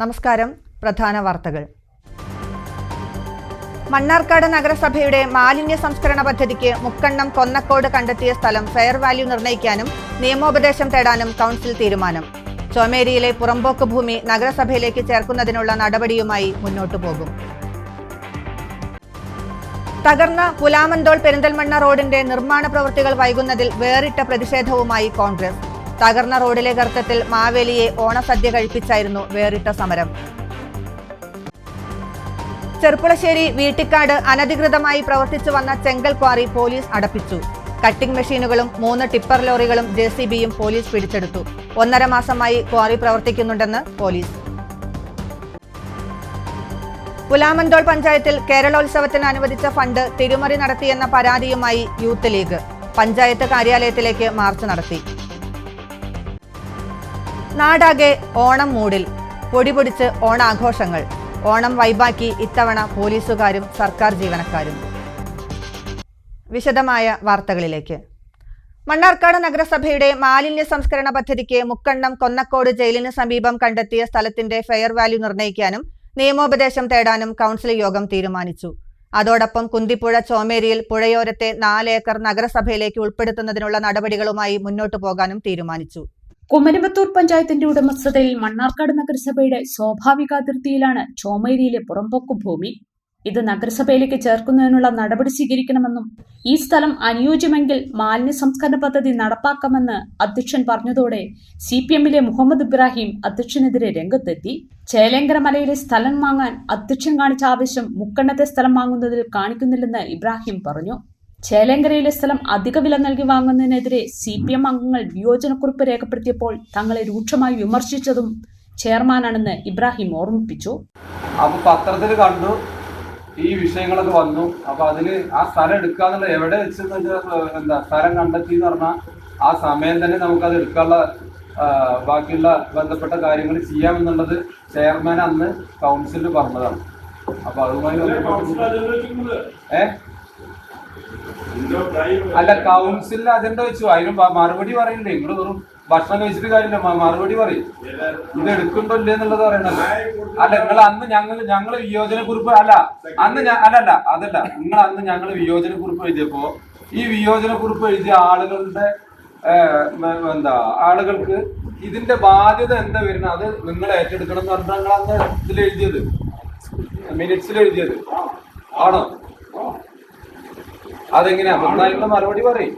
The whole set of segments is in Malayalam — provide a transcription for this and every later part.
നമസ്കാരം. പ്രധാന വാർത്തകൾ. മണ്ണാർക്കാട് നഗരസഭയുടെ മാലിന്യ സംസ്കരണ പദ്ധതിക്ക് മുക്കണ്ണം കൊന്നക്കോട് കണ്ടെത്തിയ സ്ഥലം ഫെയർ വാല്യൂ നിർണ്ണയിക്കാനും നിയമോപദേശം തേടാനും കൗൺസിൽ തീരുമാനം. ചോമേരിയിലെ പുറമ്പോക്ക് ഭൂമി നഗരസഭയിലേക്ക് ചേർക്കുന്നതിനുള്ള നടപടിയുമായി മുന്നോട്ടു പോകും. തകർന്ന പുലാമന്തോൾ പെരിന്തൽമണ്ണ റോഡിന്റെ നിർമ്മാണ പ്രവൃത്തികൾ വൈകുന്നതിൽ വേറിട്ട പ്രതിഷേധവുമായി കോൺഗ്രസ്. തകർന്ന റോഡിലെ ഗർത്തത്തിൽ മാവേലിയെ ഓണസദ്യ കഴിപ്പിച്ചായിരുന്നു വേറിട്ട സമരം. ചെർപ്പുളശ്ശേരി വീട്ടിക്കാട് അനധികൃതമായി പ്രവർത്തിച്ചു വന്ന ചെങ്കൽ ക്വാറി പോലീസ് അടപ്പിച്ചു. കട്ടിംഗ് മെഷീനുകളും 3 ടിപ്പർ ലോറികളും JCBയും പോലീസ് പിടിച്ചെടുത്തു. 1.5 മാസമായി ക്വാറി പ്രവർത്തിക്കുന്നുണ്ടെന്ന് പോലീസ്. പുലാമന്തോൾ പഞ്ചായത്തിൽ കേരളോത്സവത്തിന് അനുവദിച്ച ഫണ്ട് തിരിമറി നടത്തിയെന്ന പരാതിയുമായി യൂത്ത് ലീഗ് പഞ്ചായത്ത് കാര്യാലയത്തിലേക്ക് മാർച്ച് നടത്തി. നാടാകെ ഓണം മൂഡിൽ. പൊടിപൊടിച്ച് ഓണാഘോഷങ്ങൾ. ഓണം വൈബാക്കി ഇത്തവണ പോലീസുകാരും സർക്കാർ ജീവനക്കാരും. വിശദമായ വാർത്തകളിലേക്ക്. മണ്ണാർക്കാട് നഗരസഭയുടെ മാലിന്യ സംസ്കരണ പദ്ധതിക്ക് മുക്കണ്ണം കൊന്നക്കോട് ജയിലിന് സമീപം കണ്ടെത്തിയ സ്ഥലത്തിന്റെ ഫെയർ വാല്യൂ നിർണ്ണയിക്കാനും നിയമോപദേശം തേടാനും കൗൺസിൽ യോഗം തീരുമാനിച്ചു. അതോടൊപ്പം കുന്തിപ്പുഴ ചോമേരിയിൽ പുഴയോരത്തെ 4 ഏക്കർ നഗരസഭയിലേക്ക് ഉൾപ്പെടുത്തുന്നതിനുള്ള നടപടികളുമായി മുന്നോട്ടു പോകാനും തീരുമാനിച്ചു. കുമരമ്പത്തൂർ പഞ്ചായത്തിന്റെ ഉടമസ്ഥതയിൽ മണ്ണാർക്കാട് നഗരസഭയുടെ സ്വാഭാവിക അതിർത്തിയിലാണ് ചോമേരിയിലെ പുറമ്പോക്ക് ഭൂമി. ഇത് നഗരസഭയിലേക്ക് ചേർക്കുന്നതിനുള്ള നടപടി സ്വീകരിക്കണമെന്നും ഈ സ്ഥലം അനുയോജ്യമെങ്കിൽ മാലിന്യ സംസ്കരണ പദ്ധതി നടപ്പാക്കാമെന്ന് അധ്യക്ഷൻ പറഞ്ഞതോടെ CPMലെ മുഹമ്മദ് ഇബ്രാഹിം അധ്യക്ഷനെതിരെ രംഗത്തെത്തി. ചേലേങ്കര മലയിലെ സ്ഥലം വാങ്ങാൻ അധ്യക്ഷൻ കാണിച്ച ആവശ്യം മുക്കണ്ണത്തെ സ്ഥലം വാങ്ങുന്നതിൽ കാണിക്കുന്നില്ലെന്ന് ഇബ്രാഹിം പറഞ്ഞു. ചേലേങ്കരയിലെ സ്ഥലം അധിക വില നൽകി വാങ്ങുന്നതിനെതിരെ CPM അംഗങ്ങൾ വിയോജനക്കുറിപ്പ് രേഖപ്പെടുത്തിയപ്പോൾ തങ്ങളെ രൂക്ഷമായി വിമർശിച്ചതും ചെയർമാനാണെന്ന് ഇബ്രാഹിം ഓർമ്മിപ്പിച്ചു. അപ്പൊ പത്രത്തിൽ കണ്ടു ഈ വിഷയങ്ങളൊക്കെ വന്നു. അപ്പൊ അതില് ആ സ്ഥലം എടുക്കാന്നുള്ള എവിടെ വെച്ചെന്ന് സ്ഥലം കണ്ടെത്തി എന്ന് പറഞ്ഞാൽ ആ സമയം തന്നെ നമുക്കത് എടുക്കാനുള്ള ബാക്കിയുള്ള ബന്ധപ്പെട്ട കാര്യങ്ങൾ ചെയ്യാമെന്നുള്ളത് ചെയർമാൻ അന്ന് കൗൺസിലിൽ പറഞ്ഞതാണ്. അപ്പൊ അതുമായി അല്ല, കൗൺസിലിൽ അജണ്ട വെച്ചു. അതിന് മറുപടി പറയണ്ടേ? നിങ്ങൾ വെറും ഭക്ഷണം കഴിച്ചിട്ട് കാര്യമില്ല, മറുപടി പറയും. ഇത് എടുക്കണ്ടോ ഇല്ലേ എന്നുള്ളത് പറയണല്ലോ. അല്ല, നിങ്ങൾ അന്ന് ഞങ്ങള് വിയോജന കുറിപ്പ് അതല്ല നിങ്ങൾ അന്ന് ഞങ്ങൾ വിയോജന കുറിപ്പ് എഴുതിയപ്പോ ഈ വിയോജന കുറിപ്പ് എഴുതിയ ആളുകളുടെ ആളുകൾക്ക് ഇതിന്റെ ബാധ്യത എന്താ വരുന്നത് അത് നിങ്ങൾ ഏറ്റെടുക്കണം എന്ന് പറഞ്ഞാൽ നിങ്ങൾ അന്ന് ഇതിൽ എഴുതിയത്, മിനിറ്റ്സിൽ എഴുതിയത് ആണോ? അതെങ്ങനെയാ? നന്നായിട്ടുള്ള മറുപടി പറയും.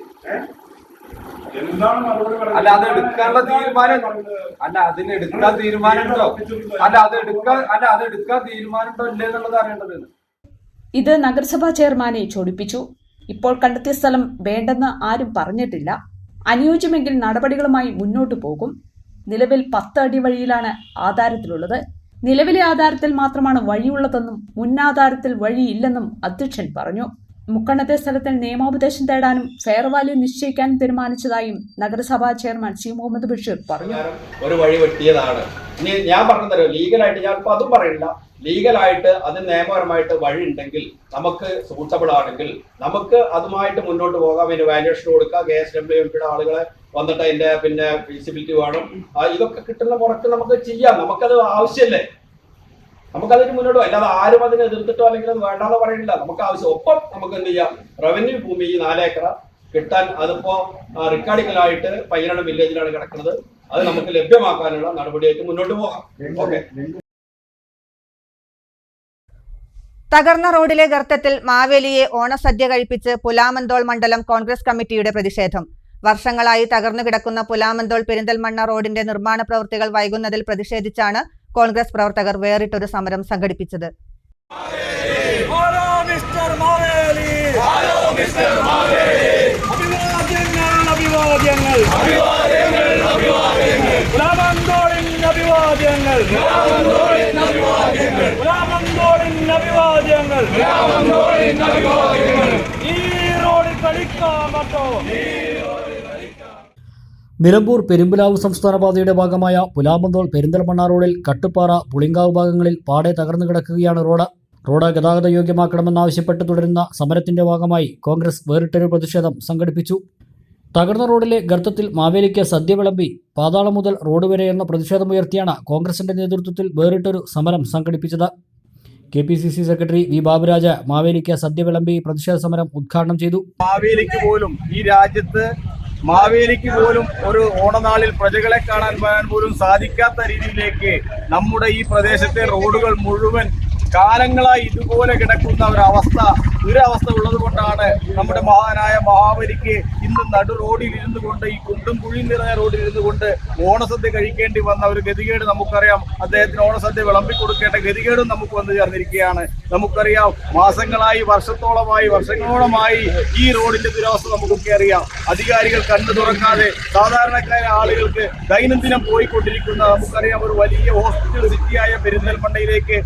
അല്ല, അത് എടുക്കാനുള്ള തീരുമാനം അതിനെടുക്കാൻ തീരുമാനമുണ്ടോ? അത് എടുക്കാൻ തീരുമാനമുണ്ടോ ഇല്ലേ എന്നുള്ളത് അറിയേണ്ടത്. ഇത് നഗരസഭാ ചെയർമാനെ ചോദിപ്പിച്ചു. ഇപ്പോൾ കണ്ടെത്തിയ സ്ഥലം വേണ്ടെന്ന് ആരും പറഞ്ഞിട്ടില്ല. അനുയോജ്യമെങ്കിൽ നടപടികളുമായി മുന്നോട്ടു പോകും. നിലവിൽ 10 അടി വഴിയിലാണ് ആധാരത്തിലുള്ളത്. നിലവിലെ ആധാരത്തിൽ മാത്രമാണ് വഴിയുള്ളതെന്നും മുന്നാധാരത്തിൽ വഴിയില്ലെന്നും അധ്യക്ഷൻ പറഞ്ഞു. മുക്കണ്ണത്തെ സ്ഥലത്തിൽ നിയമോപദേശം തേടാനും ഫെയർ വാല്യൂ നിശ്ചയിക്കാനും തീരുമാനിച്ചതായും നഗരസഭാ ചെയർമാൻ C. മുഹമ്മദ് ബഷീർ പറഞ്ഞു. ഒരു വഴി വെട്ടിയതാണ്. ഇനി ഞാൻ പറഞ്ഞതല്ലോ, ലീഗലായിട്ട് ഞാൻ ഇപ്പൊ അതും പറയില്ല. ലീഗലായിട്ട് അതിന് നിയമപരമായിട്ട് വഴി ഉണ്ടെങ്കിൽ നമുക്ക് സൂട്ടബിൾ ആണെങ്കിൽ നമുക്ക് അതുമായിട്ട് മുന്നോട്ട് പോകാം. പിന്നെ വാല്യൂഷൻ കൊടുക്കുക, KSWMPയുടെ ആളുകളെ വന്നിട്ട് അതിന്റെ ഫീസിബിലിറ്റി വേണം. ഇതൊക്കെ കിട്ടുന്ന മുറക്ക് നമുക്ക് ചെയ്യാം. നമുക്കത് ആവശ്യമല്ലേ? നമുക്കതിന് മുന്നോട്ട് പോകാം. അല്ലാതെ ആരും അതിനെ എതിർത്തിട്ടോ അല്ലെങ്കിൽ വേണ്ടാന്ന് പറയണില്ല. നമുക്ക് ആവശ്യം. ഒപ്പം നമുക്ക് എന്ത് ചെയ്യാം? റവന്യൂ ഭൂമി 4 ഏക്കർ കിട്ടാൻ അതിപ്പോ റിക്കാർഡിക്കലായിട്ട് പയ്യനാട് വില്ലേജിലാണ് കിടക്കുന്നത്. അത് നമുക്ക് ലഭ്യമാക്കാനുള്ള നടപടിയായിട്ട് മുന്നോട്ട് പോകാം. ഓക്കെ. തകർന്ന റോഡിലെ ഗർത്തത്തിൽ മാവേലിയെ ഓണസദ്യ കഴിപ്പിച്ച് പുലാമന്തോൾ മണ്ഡലം കോൺഗ്രസ് കമ്മിറ്റിയുടെ പ്രതിഷേധം. വർഷങ്ങളായി തകർന്നു കിടക്കുന്ന പുലാമന്തോൾ പെരിന്തൽമണ്ണ റോഡിന്റെ നിർമ്മാണ പ്രവൃത്തികൾ വൈകുന്നതിൽ പ്രതിഷേധിച്ചാണ് കോൺഗ്രസ് പ്രവർത്തകർ വേറിട്ടൊരു സമരം സംഘടിപ്പിച്ചത്. നിലമ്പൂർ പെരുമ്പിലാവ് സംസ്ഥാന പാതയുടെ ഭാഗമായ പുലാമന്തോൾ പെരിന്തൽമണ്ണ റോഡിൽ കട്ടുപ്പാറ പുളിങ്കാവ് ഭാഗങ്ങളിൽ പാടെ തകർന്നു കിടക്കുകയാണ് റോഡ് ഗതാഗത യോഗ്യമാക്കണമെന്നാവശ്യപ്പെട്ട് തുടരുന്ന സമരത്തിന്റെ ഭാഗമായി കോൺഗ്രസ് വേറിട്ടൊരു പ്രതിഷേധം സംഘടിപ്പിച്ചു. തകർന്ന റോഡിലെ ഗർത്തത്തിൽ മാവേലിക്ക് സദ്യ വിളമ്പി പാതാളം മുതൽ റോഡ് വരെ എന്ന പ്രതിഷേധമുയർത്തിയാണ് കോൺഗ്രസിന്റെ നേതൃത്വത്തിൽ വേറിട്ടൊരു സമരം സംഘടിപ്പിച്ചത്. KPCC സെക്രട്ടറി വി ബാബുരാജ് മാവേലിക്ക് സദ്യ വിളമ്പി പ്രതിഷേധ സമരം ഉദ്ഘാടനം ചെയ്തു. മാവേലിക്ക് പോലും ഈ രാജ്യത്ത് മാവേലിക്ക് പോലും ഒരു ഓണനാളിൽ പ്രജകളെ കാണാൻ പോലും സാധിക്കാത്ത രീതിയിലേക്ക് നമ്മുടെ ഈ പ്രദേശത്തെ റോഡുകൾ മുഴുവൻ കാലങ്ങളായി ഇതുപോലെ കിടക്കുന്ന ദുരവസ്ഥ ഉള്ളത് കൊണ്ടാണ് നമ്മുടെ മഹാനായ മഹാബലിക്ക് ഇന്ന് നടു റോഡിൽ ഇരുന്നു കൊണ്ട് ഈ കുണ്ടും കുഴിയും നിറഞ്ഞ റോഡിൽ ഇരുന്നു കൊണ്ട് ഓണസദ്യ കഴിക്കേണ്ടി വന്ന ഒരു ഗതികേട് നമുക്കറിയാം. അദ്ദേഹത്തിന് ഓണസദ്യ വിളമ്പിക്കൊടുക്കേണ്ട ഗതികേടും നമുക്ക് വന്നു ചേർന്നിരിക്കുകയാണ്. നമുക്കറിയാം മാസങ്ങളായി വർഷങ്ങളോളമായി ഈ റോഡിന്റെ ദുരവസ്ഥ നമുക്കൊക്കെ അറിയാം. അധികാരികൾ കണ്ണു തുറക്കാതെ സാധാരണക്കാരായ ആളുകൾക്ക് ദൈനംദിനം പോയിക്കൊണ്ടിരിക്കുന്ന നമുക്കറിയാം ഒരു വലിയ ഹോസ്പിറ്റൽ സിറ്റിയായ പെരിന്തൽമണ്ണയിലേക്ക്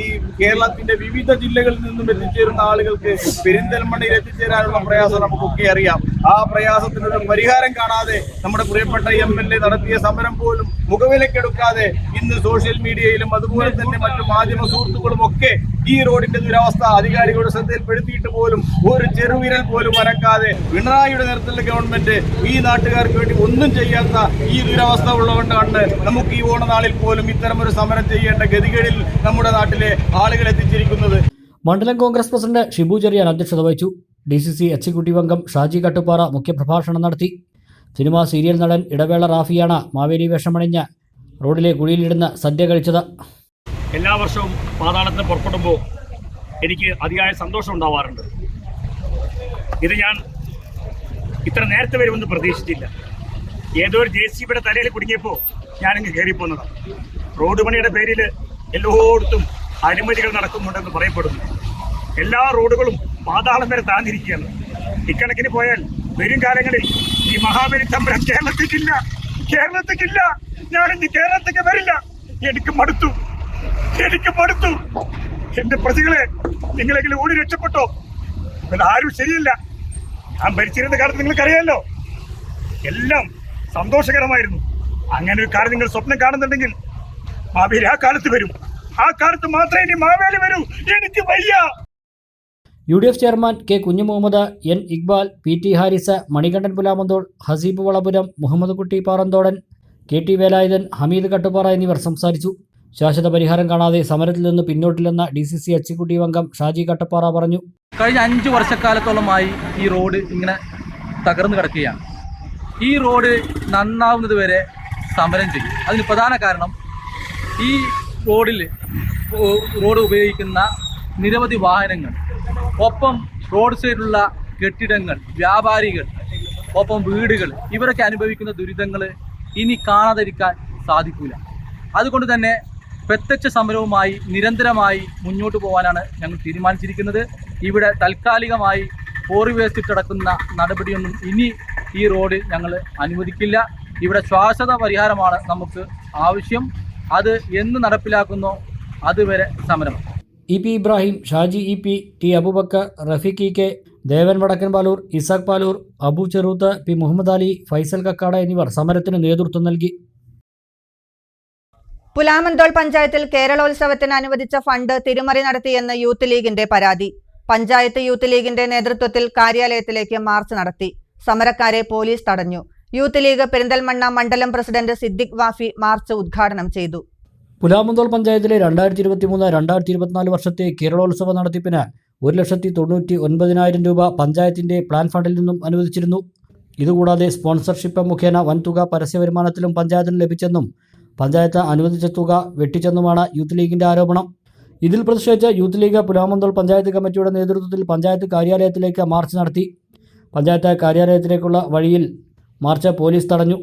ഈ കേരളത്തിന്റെ വിവിധ ജില്ലകളിൽ നിന്നും എത്തിച്ചേരുന്ന ആളുകൾക്ക് പെരിന്തൽമണ്ണയിൽ എത്തിച്ചേരാനുള്ള പ്രയാസം നമുക്കൊക്കെ അറിയാം. ആ പ്രയാസത്തിനൊരു പരിഹാരം കാണാതെ നമ്മുടെ പ്രിയപ്പെട്ട MLA നടത്തിയ സമരം പോലും മുഖവിലക്കെടുക്കാതെ ഇന്ന് സോഷ്യൽ മീഡിയയിലും അതുപോലെ തന്നെ മറ്റു മാധ്യമ സുഹൃത്തുക്കളും ഒക്കെ ഈ റോഡിന്റെ ദുരവസ്ഥ അധികാരികളുടെ ശ്രദ്ധയിൽപ്പെടുത്തിയിട്ട് പോലും ഒരു ചെറുവിരൽ പോലും അനക്കാതെ പിണറായിയുടെ നേതൃത്വത്തിലുള്ള ഗവൺമെന്റ് ഈ നാട്ടുകാർക്ക് വേണ്ടി ഒന്നും ചെയ്യാത്ത ഈ ദുരവസ്ഥ ഉള്ളതുകൊണ്ടാണ് നമുക്ക് ഈ ഓണനാളിൽ പോലും ഇത്തരമൊരു സമരം ചെയ്യേണ്ട ഗതികളിൽ നമ്മുടെ നാട്ടിലെ ആളുകൾ എത്തിച്ചിരിക്കുന്നത്. മണ്ഡലം കോൺഗ്രസ് പ്രസിഡന്റ് ഷിബു ചെറിയാൻ അധ്യക്ഷത വഹിച്ചു. DCC എക്സിക്യൂട്ടീവ് അംഗം ഷാജി കട്ടുപ്പാറ മുഖ്യപ്രഭാഷണം നടത്തി. സിനിമാ സീരിയൽ നടൻ ഇടവേള റാഫിയാണ് മാവേലി വേഷമണിഞ്ഞ് റോഡിലെ കുഴിയിലിടുന്ന സദ്യ കഴിച്ചത്. എല്ലാ വർഷവും പാതാളത്തിന് പുറപ്പെടുമ്പോൾ എനിക്ക് അതിയായ സന്തോഷം ഉണ്ടാവാറുണ്ട്. ഇത് ഞാൻ ഇത്ര നേരത്തെ വരുമെന്ന് പ്രതീക്ഷിച്ചില്ല. ഏതോ ഒരു JCBയുടെ തലയിൽ കുടുങ്ങിയപ്പോൾ ഞാനിങ്ങ് കയറിപ്പോന്നതാണ്. റോഡ് പണിയുടെ പേരിൽ എല്ലായിടത്തും അഴിമതികൾ നടക്കുന്നുണ്ടെന്ന് പറയപ്പെടുന്നു. എല്ലാ റോഡുകളും പാതാളം വരെ താഴ്ന്നിരിക്കുകയാണ്. ഇക്കണക്കിന് പോയാൽ വരും കാലങ്ങളിൽ ഈ മഹാബലി തമ്പുരാൻ കേരളത്തിക്കില്ല. ഞാനിന്ന് കേരളത്തേക്ക് വരില്ല. എനിക്ക് മടുത്തു. എന്റെ പ്രതികളെ നിങ്ങളെങ്കിലും ഓടി രക്ഷപ്പെട്ടോ? ആരും ശരിയല്ല. ഞാൻ ഭരിച്ചിരുന്ന കാലത്ത് നിങ്ങൾക്കറിയാമല്ലോ, എല്ലാം സന്തോഷകരമായിരുന്നു. അങ്ങനെ ഒരു കാര്യം നിങ്ങൾ സ്വപ്നം കാണുന്നുണ്ടെങ്കിൽ മാവേലി ആ കാലത്ത് വരും. ആ കാലത്ത് മാത്രമേ ഇനി മാവേലി വരൂ. എനിക്ക് വയ്യ. UDF chairman K. Kunhimuhammad, N. Iqbal, PT Haris, Manikandan Pulamanthole, Haseeb Valapuram, Muhammad Kutty Paranthodan, KT Velayudhan, Hameed Kattupara എന്നിവർ സംസാരിച്ചു. ശാശ്വത പരിഹാരം കാണാതെ സമരത്തിൽ നിന്ന് പിന്നോട്ടില്ലെന്ന DCC എക്സിക്യൂട്ടീവ് അംഗം ഷാജി കട്ടുപാറ പറഞ്ഞു. കഴിഞ്ഞ 5 വർഷക്കാലത്തോളമായി ഈ റോഡ് ഇങ്ങനെ തകർന്നു കിടക്കുകയാണ്. ഈ റോഡ് നന്നാവുന്നത് വരെ സമരം ചെയ്യും. അതിന് പ്രധാന കാരണം ഈ റോഡ് ഉപയോഗിക്കുന്ന നിരവധി വാഹനങ്ങൾ, ഒപ്പം റോഡ് സൈഡിലുള്ള കെട്ടിടങ്ങൾ, വ്യാപാരികൾ, ഒപ്പം വീടുകൾ, ഇവരൊക്കെ അനുഭവിക്കുന്ന ദുരിതങ്ങൾ ഇനി കാണാതിരിക്കാൻ സാധിക്കില്ല. അതുകൊണ്ട് തന്നെ പ്രത്യക്ഷ സമരവുമായി നിരന്തരമായി മുന്നോട്ട് പോകാനാണ് ഞങ്ങൾ തീരുമാനിച്ചിരിക്കുന്നത്. ഇവിടെ താൽക്കാലികമായി കോറി വേസ്റ്റ് കിടക്കുന്ന നടപടിയൊന്നും ഇനി ഈ റോഡ് ഞങ്ങൾ അനുവദിക്കില്ല. ഇവിടെ ശാശ്വത പരിഹാരമാണ് നമുക്ക് ആവശ്യം. അത് എന്ന് നടപ്പിലാക്കുന്നോ അതുവരെ സമരം. EP Ibrahim, Shaji EP, T. Abubakar, Rafeeq EK, ദേവൻ വടക്കൻ പാലൂർ, ഇസാഖ് പാലൂർ, അബു ചെറൂത്ത്, P. മുഹമ്മദ് അലി, ഫൈസൽ കക്കാട എന്നിവർ സമരത്തിന് നേതൃത്വം നൽകി. പുലാമന്തോൾ പഞ്ചായത്തിൽ കേരളോത്സവത്തിന് അനുവദിച്ച ഫണ്ട് തിരിമറി നടത്തിയെന്ന് യൂത്ത് ലീഗിന്റെ പരാതി. പഞ്ചായത്ത് യൂത്ത് ലീഗിന്റെ നേതൃത്വത്തിൽ കാര്യാലയത്തിലേക്ക് മാർച്ച് നടത്തി. സമരക്കാരെ പോലീസ് തടഞ്ഞു. യൂത്ത് ലീഗ് പെരിന്തൽമണ്ണ മണ്ഡലം പ്രസിഡന്റ് സിദ്ദിഖ് വാഫി മാർച്ച് ഉദ്ഘാടനം ചെയ്തു. പുലാമന്തോൾ പഞ്ചായത്തിലെ 2023-2024 വർഷത്തെ കേരളോത്സവ നടത്തിപ്പിന് 1,99,000 രൂപ പഞ്ചായത്തിന്റെ പ്ലാൻ ഫണ്ടിൽ നിന്നും അനുവദിച്ചിരുന്നു. ഇതുകൂടാതെ സ്പോൺസർഷിപ്പ് മുഖേന വൻതുക പരസ്യവരുമാനത്തിലും പഞ്ചായത്തിന് ലഭിച്ചെന്നും പഞ്ചായത്ത് അനുവദിച്ച തുക വെട്ടിച്ചെന്നുമാണ് യൂത്ത് ലീഗിന്റെ ആരോപണം. ഇതിൽ പ്രതിഷേധിച്ച് യൂത്ത് ലീഗ് പുലാമന്തോൾ പഞ്ചായത്ത് കമ്മിറ്റിയുടെ നേതൃത്വത്തിൽ പഞ്ചായത്ത് കാര്യാലയത്തിലേക്ക് മാർച്ച് നടത്തി. പഞ്ചായത്ത് കാര്യാലയത്തിലേക്കുള്ള വഴിയിൽ മാർച്ച് പോലീസ് തടഞ്ഞു.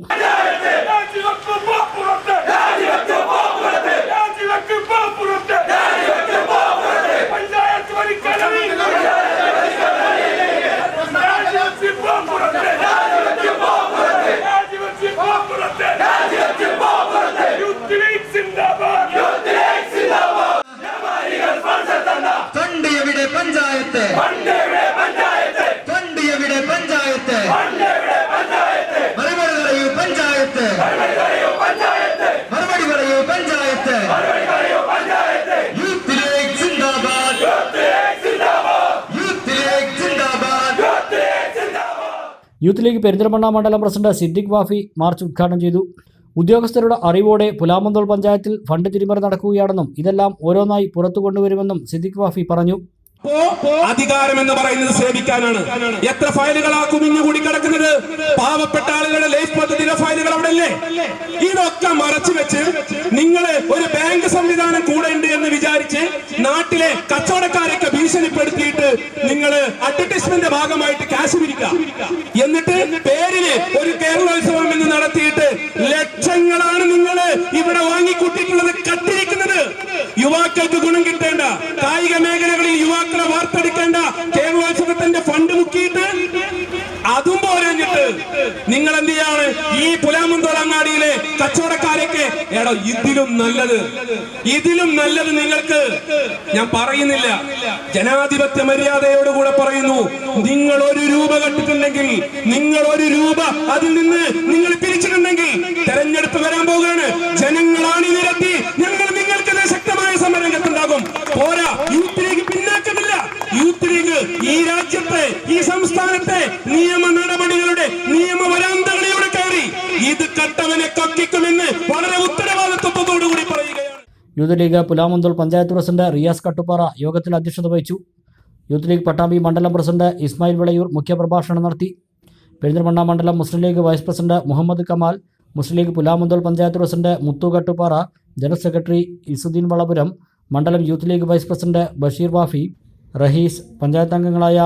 പഞ്ചായത്ത് യൂത്ത് ലീഗ് പെരിന്തൽമണ്ണ മണ്ഡലം പ്രസിഡന്റ് സിദ്ദിഖ് വാഫി മാർച്ച് ഉദ്ഘാടനം ചെയ്തു. ഉദ്യോഗസ്ഥരുടെ അറിവോടെ പുലാമന്തോൾ പഞ്ചായത്തിൽ ഫണ്ട് തിരിമറി നടക്കുകയാണെന്നും ഇതെല്ലാം ഓരോന്നായി പുറത്തു കൊണ്ടുവരുമെന്നും സിദ്ദിഖ് വാഫി പറഞ്ഞു. അധികാരം എന്ന് പറയുന്നത് സേവിക്കാനാണ്. എത്ര ഫയലുകളാ കുമിഞ്ഞുകൂടി കിടക്കുന്നത്? പാവപ്പെട്ട ആളുകളുടെ ലൈഫ് പദ്ധതിയുടെ ഫയലുകൾ അവിടെ അല്ലേ? ഇതൊക്കെ മറച്ചു വെച്ച് നിങ്ങൾ ഒരു ബാങ്ക് സംവിധാനം കൂടെ ഉണ്ട് എന്ന് വിചാരിച്ച് നാട്ടിലെ കച്ചവടക്കാരൊക്കെ ഭീഷണിപ്പെടുത്തിയിട്ട് നിങ്ങൾ അഡ്വർടൈസ്മെന്റ് ഭാഗമായിട്ട് ക്യാഷ് പിരിക്കുക. എന്നിട്ട് പേരില് ഒരു കേരളോത്സവം എന്ന് നടത്തിയിട്ട് ലക്ഷങ്ങളാണ് നിങ്ങൾ ഇവിടെ വാങ്ങിക്കൂട്ടിയിട്ടുള്ളത്, കട്ടിരിക്കുന്നത്. യുവാക്കൾക്ക് ഗുണം കിട്ടേണ്ട, കായിക മേഖലകളിൽ യുവാക്കളെ വാർത്തെടുക്കേണ്ട കേരളോത്സവത്തിന്റെ ഫണ്ട് മുക്കിയിട്ട് അതും പോരഞ്ഞിട്ട് നിങ്ങൾ എന്ത് ചെയ്യാണ്? ഈ പുലാമന്തോൾ അങ്ങാടിയിലെ കച്ചവടക്കാരൊക്കെ എടോ ഇതിലും നല്ലത് നിങ്ങൾക്ക് ഞാൻ പറയുന്നില്ല. ജനാധിപത്യ മര്യാദയോടുകൂടെ പറയുന്നു, നിങ്ങൾ ഒരു രൂപ കട്ടിട്ടുണ്ടെങ്കിൽ, നിങ്ങൾ ഒരു രൂപ അതിൽ നിന്ന് നിങ്ങൾ പിരിച്ചിട്ടുണ്ടെങ്കിൽ തെരഞ്ഞെടുപ്പ് വരാൻ പോവുകയാണ്. ജനങ്ങളാണ് നിരത്തി ഞങ്ങൾ നിങ്ങൾക്ക് ശക്തമായ സമരരംഗത്തുണ്ടാകും. പോരാ, യൂത്ത് ലീഗ് പിന്നാക്കമില്ല. യൂത്ത് ലീഗ് ഈ രാജ്യത്തെ, ഈ സംസ്ഥാനത്തെ നിയമ നടപടികളുടെ നിയമവരാന്തകളിലൂടെ കയറി ഇത് കട്ടവനെ കക്കിക്കുമെന്ന് വളരെ ഉത്തരവാദിത്വത്തോടുകൂടി പറയുകയാണ്. Youth league Pulamanthole panchayat president Riyas Kattuppara യോഗത്തിൽ അധ്യക്ഷത വഹിച്ചു. യൂത്ത് ലീഗ് പട്ടാമ്പി മണ്ഡലം പ്രസിഡന്റ് ഇസ്മായിൽ വിളയൂർ മുഖ്യപ്രഭാഷണം നടത്തി. പെരിന്തൽമണ്ണ മണ്ഡലം Muslim League vice president Muhammad Kamal, Muslim League Pulamanthole panchayat president Muthu Kattuppara, general secretary Izzudheen Valapuram, മണ്ഡലം യൂത്ത് ലീഗ് വൈസ് പ്രസിഡന്റ് ബഷീർ വാഫി, റഹീസ്, പഞ്ചായത്ത് അംഗങ്ങളായ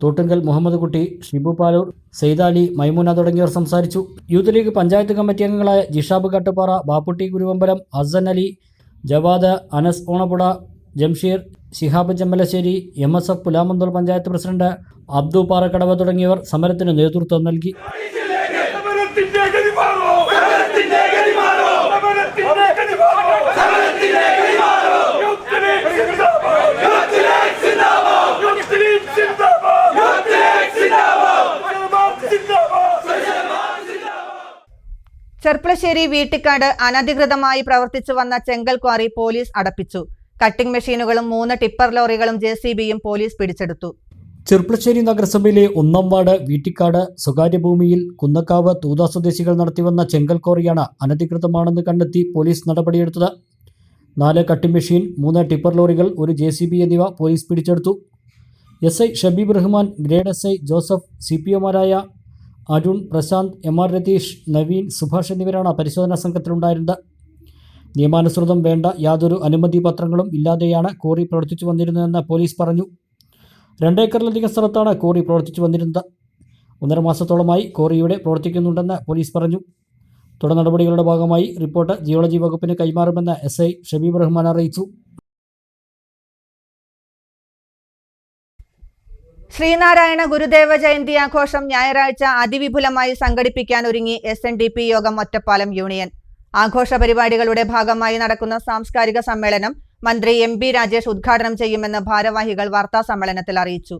തോട്ടുങ്കൽ മുഹമ്മദ് കുട്ടി, ഷിബു പാലൂർ, സെയ്ദാലി, മൈമൂന തുടങ്ങിയവർ സംസാരിച്ചു. യൂത്ത് ലീഗ് പഞ്ചായത്ത് കമ്മിറ്റി അംഗങ്ങളായ ജിഷാബ് കട്ടുപ്പാറ, ബാപ്പുട്ടി കുരുവമ്പലം, ഹസൻ അലി, ജവാദ്, അനസ് ഓണപ്പുട, ജംഷീർ, ശിഹാബ് ചെമ്മലശ്ശേരി, MSF പുലാമന്തോൾ പഞ്ചായത്ത് പ്രസിഡന്റ് അബ്ദു പാറക്കടവ് തുടങ്ങിയവർ സമരത്തിന് നേതൃത്വം നൽകി. ചെർപ്പളശ്ശേരി വീട്ടിക്കാട് അനധികൃതമായി പ്രവർത്തിച്ചു വന്ന ചെങ്കൽ ക്വാറി പോലീസ് അടപ്പിച്ചു. കട്ടിംഗ് മെഷീനുകളും 3 ടിപ്പർ ലോറികളും JCBയും പോലീസ് പിടിച്ചെടുത്തു. ചെർപ്പളശ്ശേരി നഗരസഭയിലെ 1-ാം വാർഡ് വീട്ടിക്കാട് സ്വകാര്യ ഭൂമിയിൽ കുന്നക്കാവ് തൂത സ്വദേശികൾ നടത്തിവന്ന ചെങ്കൽ ക്വാറിയാണ് അനധികൃതമാണെന്ന് കണ്ടെത്തി പോലീസ് നടപടിയെടുത്തത്. 4 കട്ടിംഗ് മെഷീൻ, 3 ടിപ്പർ ലോറികൾ, 1 JCB എന്നിവ പോലീസ് പിടിച്ചെടുത്തു. SI Shabeeb Rahman, grade SI Joseph, CPOമാരായ അരുൺ, പ്രശാന്ത്, MR രതീഷ്, നവീൻ, സുഭാഷ് എന്നിവരാണ് പരിശോധനാ സംഘത്തിലുണ്ടായിരുന്നത്. നിയമാനുസൃതം വേണ്ട യാതൊരു അനുമതി പത്രങ്ങളും ഇല്ലാതെയാണ് ക്വാറി പ്രവർത്തിച്ചു വന്നിരുന്നതെന്ന് പോലീസ് പറഞ്ഞു. 2 ഏക്കറിലധികം സ്ഥലത്താണ് ക്വാറി പ്രവർത്തിച്ചു വന്നിരുന്നത്. 1.5 മാസത്തോളമായി ക്വാറിയുടെ പ്രവർത്തിക്കുന്നുണ്ടെന്ന് പോലീസ് പറഞ്ഞു. തുടർ നടപടികളുടെ ഭാഗമായി റിപ്പോർട്ട് ജിയോളജി വകുപ്പിന് കൈമാറുമെന്ന് SI ഷബീബ് റഹ്മാൻ അറിയിച്ചു. ശ്രീനാരായണ ഗുരുദേവ ജയന്തി ആഘോഷം ഞായറാഴ്ച അതിവിപുലമായി സംഘടിപ്പിക്കാൻ ഒരുങ്ങി SNDP യോഗം ഒറ്റപ്പാലം യൂണിയൻ. ആഘോഷ പരിപാടികളുടെ ഭാഗമായി നടക്കുന്ന സാംസ്കാരിക സമ്മേളനം മന്ത്രി MB രാജേഷ് ഉദ്ഘാടനം ചെയ്യുമെന്ന് ഭാരവാഹികൾ വാർത്താസമ്മേളനത്തിൽ അറിയിച്ചു.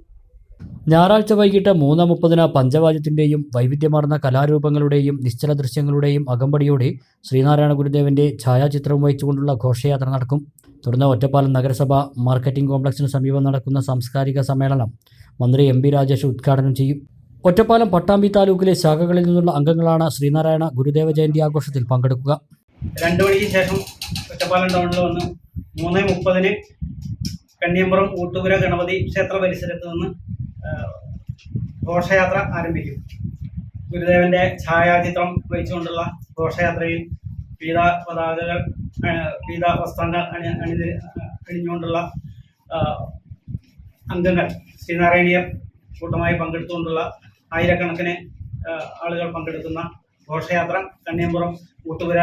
ഞായറാഴ്ച വൈകിട്ട് 3:30 പഞ്ചവാദ്യത്തിൻ്റെയും വൈവിധ്യമാർന്ന കലാരൂപങ്ങളുടെയും നിശ്ചല ദൃശ്യങ്ങളുടെയും അകമ്പടിയോടെ ശ്രീനാരായണ ഗുരുദേവന്റെ ഛായാചിത്രം വഹിച്ചുകൊണ്ടുള്ള ഘോഷയാത്ര നടക്കും. തുടർന്ന് ഒറ്റപ്പാലം നഗരസഭ മാർക്കറ്റിംഗ് കോംപ്ലക്സിന് സമീപം നടക്കുന്ന സാംസ്കാരിക സമ്മേളനം മന്ത്രി MB രാജേഷ് ഉദ്ഘാടനം ചെയ്യും. ഒറ്റപ്പാലം പട്ടാമ്പി താലൂക്കിലെ ശാഖകളിൽ നിന്നുള്ള അംഗങ്ങളാണ് ശ്രീനാരായണ ഗുരുദേവ ജയന്തി ആഘോഷത്തിൽ പങ്കെടുക്കുക. 2 മണിക്ക് ശേഷം ഒറ്റപ്പാലം ടൗണിൽ വന്ന് 3:30 കന്യാമ്പുറം ഊട്ടുപുര ഗണപതി ക്ഷേത്ര പരിസരത്ത് നിന്ന് ഘോഷയാത്ര ആരംഭിക്കും. ഗുരുദേവന്റെ ഛായാചിത്രം വഹിച്ചുകൊണ്ടുള്ള ഘോഷയാത്രയിൽ പീത പതാകകൾ, പീത വസ്ത്രങ്ങൾ അണിഞ്ഞുകൊണ്ടുള്ള അംഗങ്ങൾ, ശ്രീനാരായണീയർ കൂട്ടമായി പങ്കെടുത്തുകൊണ്ടുള്ള ആയിരക്കണക്കിന് ആളുകൾ പങ്കെടുക്കുന്ന ഘോഷയാത്ര കന്യാമ്പുറം ഊട്ടുപുര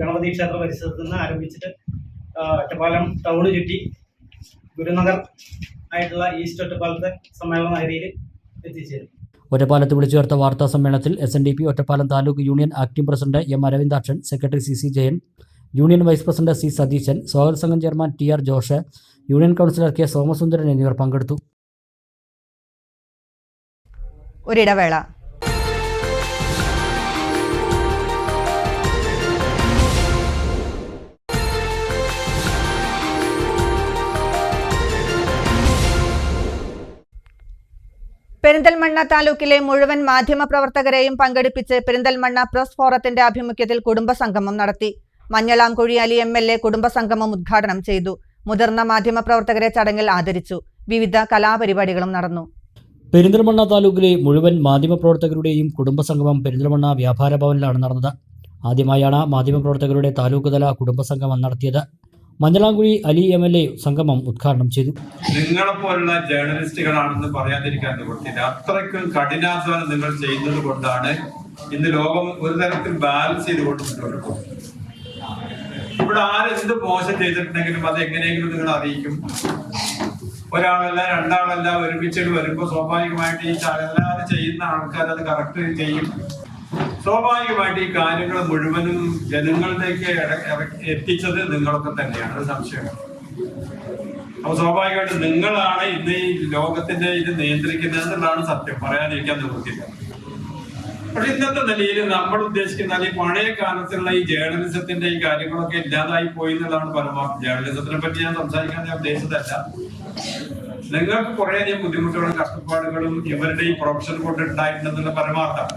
ഗണപതി ക്ഷേത്ര പരിസരത്ത് നിന്ന് ആരംഭിച്ചിട്ട് ഒറ്റപ്പാലം ടൗണ് ചുറ്റി ഗുരുനഗർ ആയിട്ടുള്ള ഈസ്റ്റ് ഒറ്റപ്പാലത്തെ സമ്മേളന നഗരിയിൽ എത്തിച്ചേരും. ഒറ്റപ്പാലത്ത് വിളിച്ചു ചേർത്ത വാർത്താ സമ്മേളനത്തിൽ SNDP Ottapalam taluk union acting president M Aravindakshan, secretary CC Jayan, union vice president C Satheesan, സ്വാഗത സംഘം chairman TR Josh, union councillor K Somasundaran എന്നിവർ പങ്കെടുത്തു. ഒരിടവേള. പെരിന്തൽമണ്ണ താലൂക്കിലെ മുഴുവൻ മാധ്യമപ്രവർത്തകരെയും പങ്കെടുപ്പിച്ച് പെരിന്തൽമണ്ണ പ്രസ് ഫോറത്തിന്റെ ആഭിമുഖ്യത്തിൽ കുടുംബസംഗമം നടത്തി. മഞ്ഞളാംകുഴി അലി MLA കുടുംബസംഗമം ഉദ്ഘാടനം ചെയ്തു. മുതിർന്ന മാധ്യമപ്രവർത്തകരെ ചടങ്ങിൽ ആദരിച്ചു. വിവിധ കലാപരിപാടികളും നടന്നു. പെരിന്തൽമണ്ണ താലൂക്കിലെ മുഴുവൻ മാധ്യമപ്രവർത്തകരുടെയും കുടുംബസംഗമം പെരിന്തൽമണ്ണ വ്യാപാര ഭവനിലാണ് നടന്നത്. ആദ്യമായാണ് മാധ്യമപ്രവർത്തകരുടെ താലൂക്ക് തല കുടുംബസംഗമം നടത്തിയത്. മഞ്ഞളാംകുഴി അലി MLA സംഗമം ഉദ്ഘാടനം ചെയ്തു. നിങ്ങളെപ്പോലുള്ള ജേർണലിസ്റ്റുകളാണെന്ന് പറയാതിരിക്കാൻ നിവൃത്തിയില്ല. അത്രയ്ക്കും കഠിനാധ്വാനം നിങ്ങൾ ചെയ്യുന്നത് കൊണ്ടാണ് ഇന്ന് ലോകം ഒരു തരത്തിൽ ബാലൻസ് ചെയ്തുകൊണ്ട് മുന്നോട്ട് പോകുന്നത്. ഇവിടെ ആരെന്ത് മോശം ചെയ്തിട്ടുണ്ടെങ്കിലും അത് എങ്ങനെയെങ്കിലും നിങ്ങൾ അറിയിക്കും. ഒരാളല്ല രണ്ടാളല്ല ഒരുമിച്ചിട്ട് വരുമ്പോൾ സ്വാഭാവികമായിട്ട് ഈ അല്ലാതെ ചെയ്യുന്ന ആൾക്കാർ അത് കറക്റ്റ് ചെയ്യും. സ്വാഭാവികമായിട്ട് ഈ കാര്യങ്ങൾ മുഴുവനും ജനങ്ങളിലേക്ക് എത്തിച്ചത് നിങ്ങളൊക്കെ തന്നെയാണ്, അത് സംശയമാണ്. അപ്പൊ സ്വാഭാവികമായിട്ട് നിങ്ങളാണ് ഇന്ന് ഈ ലോകത്തിന്റെ ഇത് നിയന്ത്രിക്കുന്നത് എന്നുള്ളതാണ് സത്യം, പറയാതിരിക്കാൻ നിവൃത്തിയില്ല. പക്ഷെ ഇന്നത്തെ നിലയിൽ നമ്മൾ ഉദ്ദേശിക്കുന്ന ഈ പഴയ കാലത്തുള്ള ഈ ജേർണലിസത്തിന്റെ ഈ കാര്യങ്ങളൊക്കെ ഇല്ലാതായി പോയി എന്നുള്ളതാണ് പരമാവധി. ജേർണലിസത്തിനെ പറ്റി ഞാൻ സംസാരിക്കാൻ ഞാൻ ഉദ്ദേശിച്ചതല്ല. നിങ്ങൾക്ക് കുറേയധികം ബുദ്ധിമുട്ടുകളും കഷ്ടപ്പാടുകളും ഇവരുടെ ഈ പ്രൊഫഷൻ കൊണ്ടുണ്ടായിട്ടുണ്ടെന്നുള്ള പരമാർത്ഥം.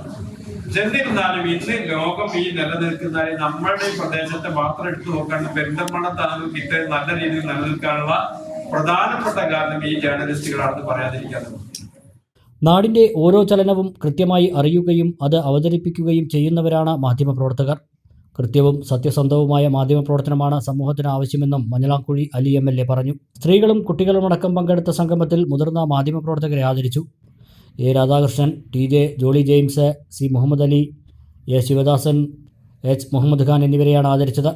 എന്നിരുന്നാലും ഇന്ന് ലോകം ഈ നിലനിൽക്കുന്ന നമ്മളുടെ ഈ പ്രദേശത്തെ മാത്രം എടുത്തു നോക്കാണ്ട് പെരിന്തൽമണ്ണ താലൂക്ക് ഇത്രയും നല്ല രീതിയിൽ നിലനിൽക്കാനുള്ള പ്രധാനപ്പെട്ട കാരണം ഈ ജേർണലിസ്റ്റുകളാണെന്ന് പറയാതിരിക്കാൻ. നാടിന്റെ ഓരോ ചലനവും കൃത്യമായി അറിയുകയും അത് അവതരിപ്പിക്കുകയും ചെയ്യുന്നവരാണ് മാധ്യമപ്രവർത്തകർ. കൃത്യവും സത്യസന്ധവുമായ മാധ്യമപ്രവർത്തനമാണ് സമൂഹത്തിന് ആവശ്യമെന്നും മഞ്ഞളാംകുഴി അലി MLA പറഞ്ഞു. സ്ത്രീകളും കുട്ടികളുമടക്കം പങ്കെടുത്ത സംഗമത്തിൽ മുതിർന്ന മാധ്യമപ്രവർത്തകരെ ആദരിച്ചു. A. Radhakrishnan, TJ Jolly James, C. Muhammad Ali, A. Sivadasan, H. Muhammad Khan എന്നിവരെയാണ് ആദരിച്ചത്.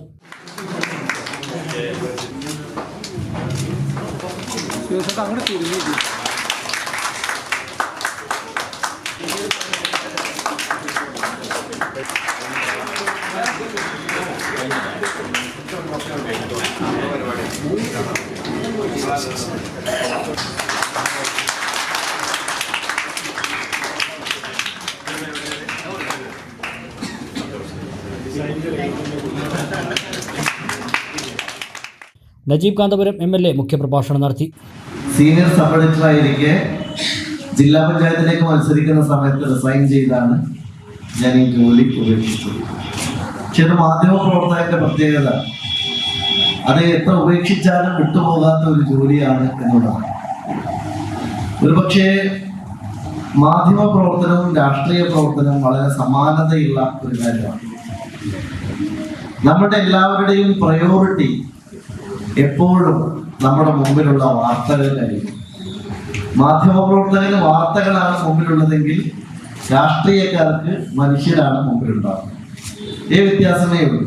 നജീബ് കാന്തപുരം MLA മുഖ്യപ്രഭാഷണം നടത്തി. സീനിയർ സബ് എഡിറ്ററായിരിക്കെ ജില്ലാ പഞ്ചായത്തിലേക്ക് മത്സരിക്കുന്ന സമയത്ത് റിസൈൻ ചെയ്താണ് ഞാൻ ഈ ജോലി ഉപേക്ഷിച്ചത്. പക്ഷെ ഒരു മാധ്യമപ്രവർത്തകന്റെ പ്രത്യേകത അത് എത്ര ഉപേക്ഷിച്ചാലും വിട്ടുപോകാത്ത ഒരു ജോലിയാണ് എന്നുള്ളതാണ്. ഒരുപക്ഷെ മാധ്യമപ്രവർത്തനവും രാഷ്ട്രീയ പ്രവർത്തനവും വളരെ സമാനതയുള്ള ഒരു കാര്യമാണ്. നമ്മുടെ എല്ലാവരുടെയും പ്രയോറിറ്റി എപ്പോഴും നമ്മുടെ മുമ്പിലുള്ള വാർത്തകളിലായിരിക്കും. മാധ്യമപ്രവർത്തകന് വാർത്തകളാണ് മുമ്പിലുള്ളതെങ്കിൽ രാഷ്ട്രീയക്കാർക്ക് മനുഷ്യരാണ് മുമ്പിലുണ്ടാകുന്നത്. ഈ വ്യത്യാസമേ ഉള്ളൂ.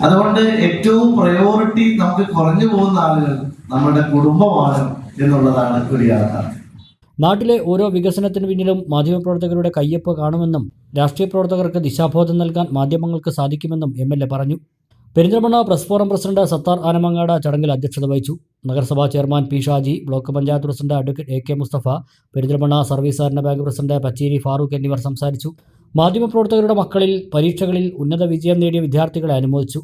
അതുകൊണ്ട് ഏറ്റവും പ്രയോറിറ്റി നമുക്ക് കുറഞ്ഞു പോകുന്ന ആളുകൾ നമ്മുടെ കുടുംബമാണ് എന്നുള്ളതാണ് ഒരു യാഥാർത്ഥ്യം. നാട്ടിലെ ഓരോ വികസനത്തിന് പിന്നിലും മാധ്യമപ്രവർത്തകരുടെ കയ്യൊപ്പ് കാണുമെന്നും രാഷ്ട്രീയ പ്രവർത്തകർക്ക് ദിശാബോധം നൽകാൻ മാധ്യമങ്ങൾക്ക് സാധിക്കുമെന്നും MLA പറഞ്ഞു. Perinthalmanna press forum president Sathar Anamangad ചടങ്ങിൽ അധ്യക്ഷത വഹിച്ചു. നഗരസഭാ chairman P. Shaji, block panchayat president advocate AK Musthafa, Perinthalmanna service സഹകരണ ബാങ്ക് പ്രസിഡന്റ് പച്ചേരി ഫാറൂഖ് എന്നിവർ സംസാരിച്ചു. മാധ്യമപ്രവർത്തകരുടെ മക്കളിൽ പരീക്ഷകളിൽ ഉന്നത വിജയം നേടിയ വിദ്യാർത്ഥികളെ അനുമോദിച്ചു.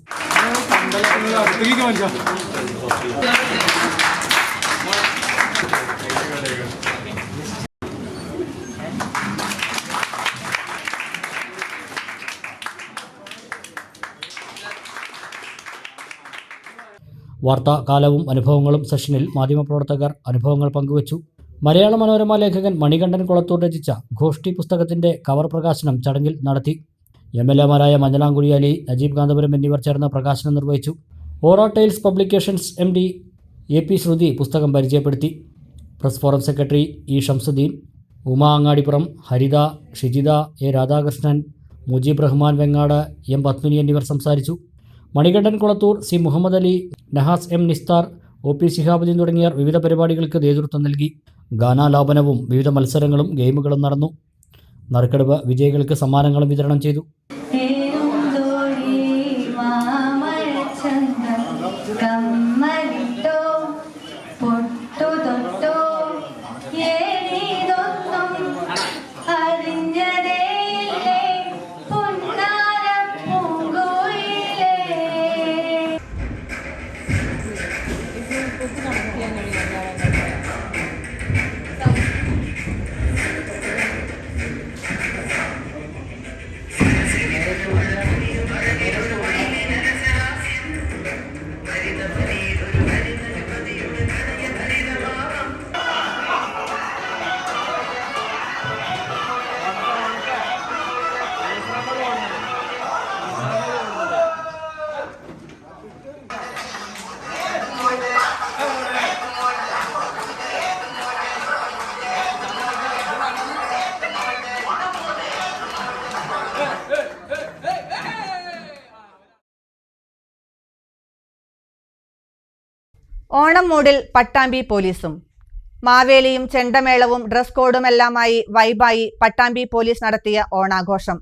വാർത്താ കാലവും അനുഭവങ്ങളും സെഷനിൽ മാധ്യമപ്രവർത്തകർ അനുഭവങ്ങൾ പങ്കുവച്ചു. മലയാള മനോരമ ലേഖകൻ മണികണ്ഠൻ കുളത്തൂർ രചിച്ച ഘോഷ്ടി പുസ്തകത്തിന്റെ കവർ പ്രകാശനം ചടങ്ങിൽ നടത്തി. MLAമാരായ മഞ്ഞളാംകുഴി അലി, നജീബ് കാന്തപുരം എന്നിവർ ചേർന്ന് പ്രകാശനം നിർവഹിച്ചു. ഓറ tiles publications MD AP Shruthi പുസ്തകം പരിചയപ്പെടുത്തി. Press forum secretary E. Shamsuddeen, Uma Angadipuram, Haritha, Shijitha, A. Radhakrishnan, Mujeeb Rahman Vengad, M. Padmini എന്നിവർ സംസാരിച്ചു. Manikandan Kulathur, C. Muhammad Ali, Nahas M. Nisthar, OP Shihabuddin തുടങ്ങിയവർ വിവിധ പരിപാടികൾക്ക് നേതൃത്വം നൽകി. ഗാനാലാപനവും വിവിധ മത്സരങ്ങളും ഗെയിമുകളും നടന്നു. നറുക്കെടുപ്പ് വിജയികൾക്ക് സമ്മാനങ്ങളും വിതരണം ചെയ്തു. ഓണം മൂഡിൽ പട്ടാമ്പി പോലീസും. മാവേലിയും ചെണ്ടമേളവും ഡ്രസ് കോഡുമെല്ലാമായി വൈബായി പട്ടാമ്പി പോലീസ് നടത്തിയ ഓണാഘോഷം.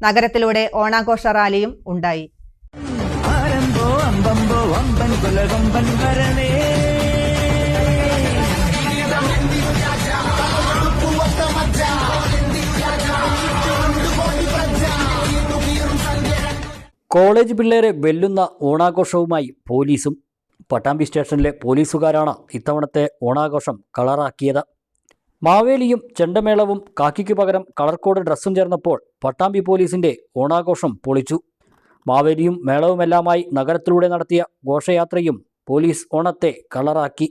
നഗരത്തിലൂടെ ഓണാഘോഷ റാലിയും ഉണ്ടായി. കോളേജ് പിള്ളേരെ വെല്ലുന്ന ഓണാഘോഷവുമായി പോലീസും. പട്ടാമ്പി സ്റ്റേഷനിലെ പോലീസുകാരാണ് ഇത്തവണത്തെ ഓണാഘോഷം കളറാക്കിയത്. മാവേലിയും ചെണ്ടമേളവും കാക്കിക്ക് പകരം കളർ കോഡ് ഡ്രസ്സും ചേർന്നപ്പോൾ പട്ടാമ്പി പോലീസിൻ്റെ ഓണാഘോഷം പൊളിച്ചു. മാവേലിയും മേളവുമെല്ലാമായി നഗരത്തിലൂടെ നടത്തിയ ഘോഷയാത്രയും പോലീസ് ഓണത്തെ കളറാക്കി.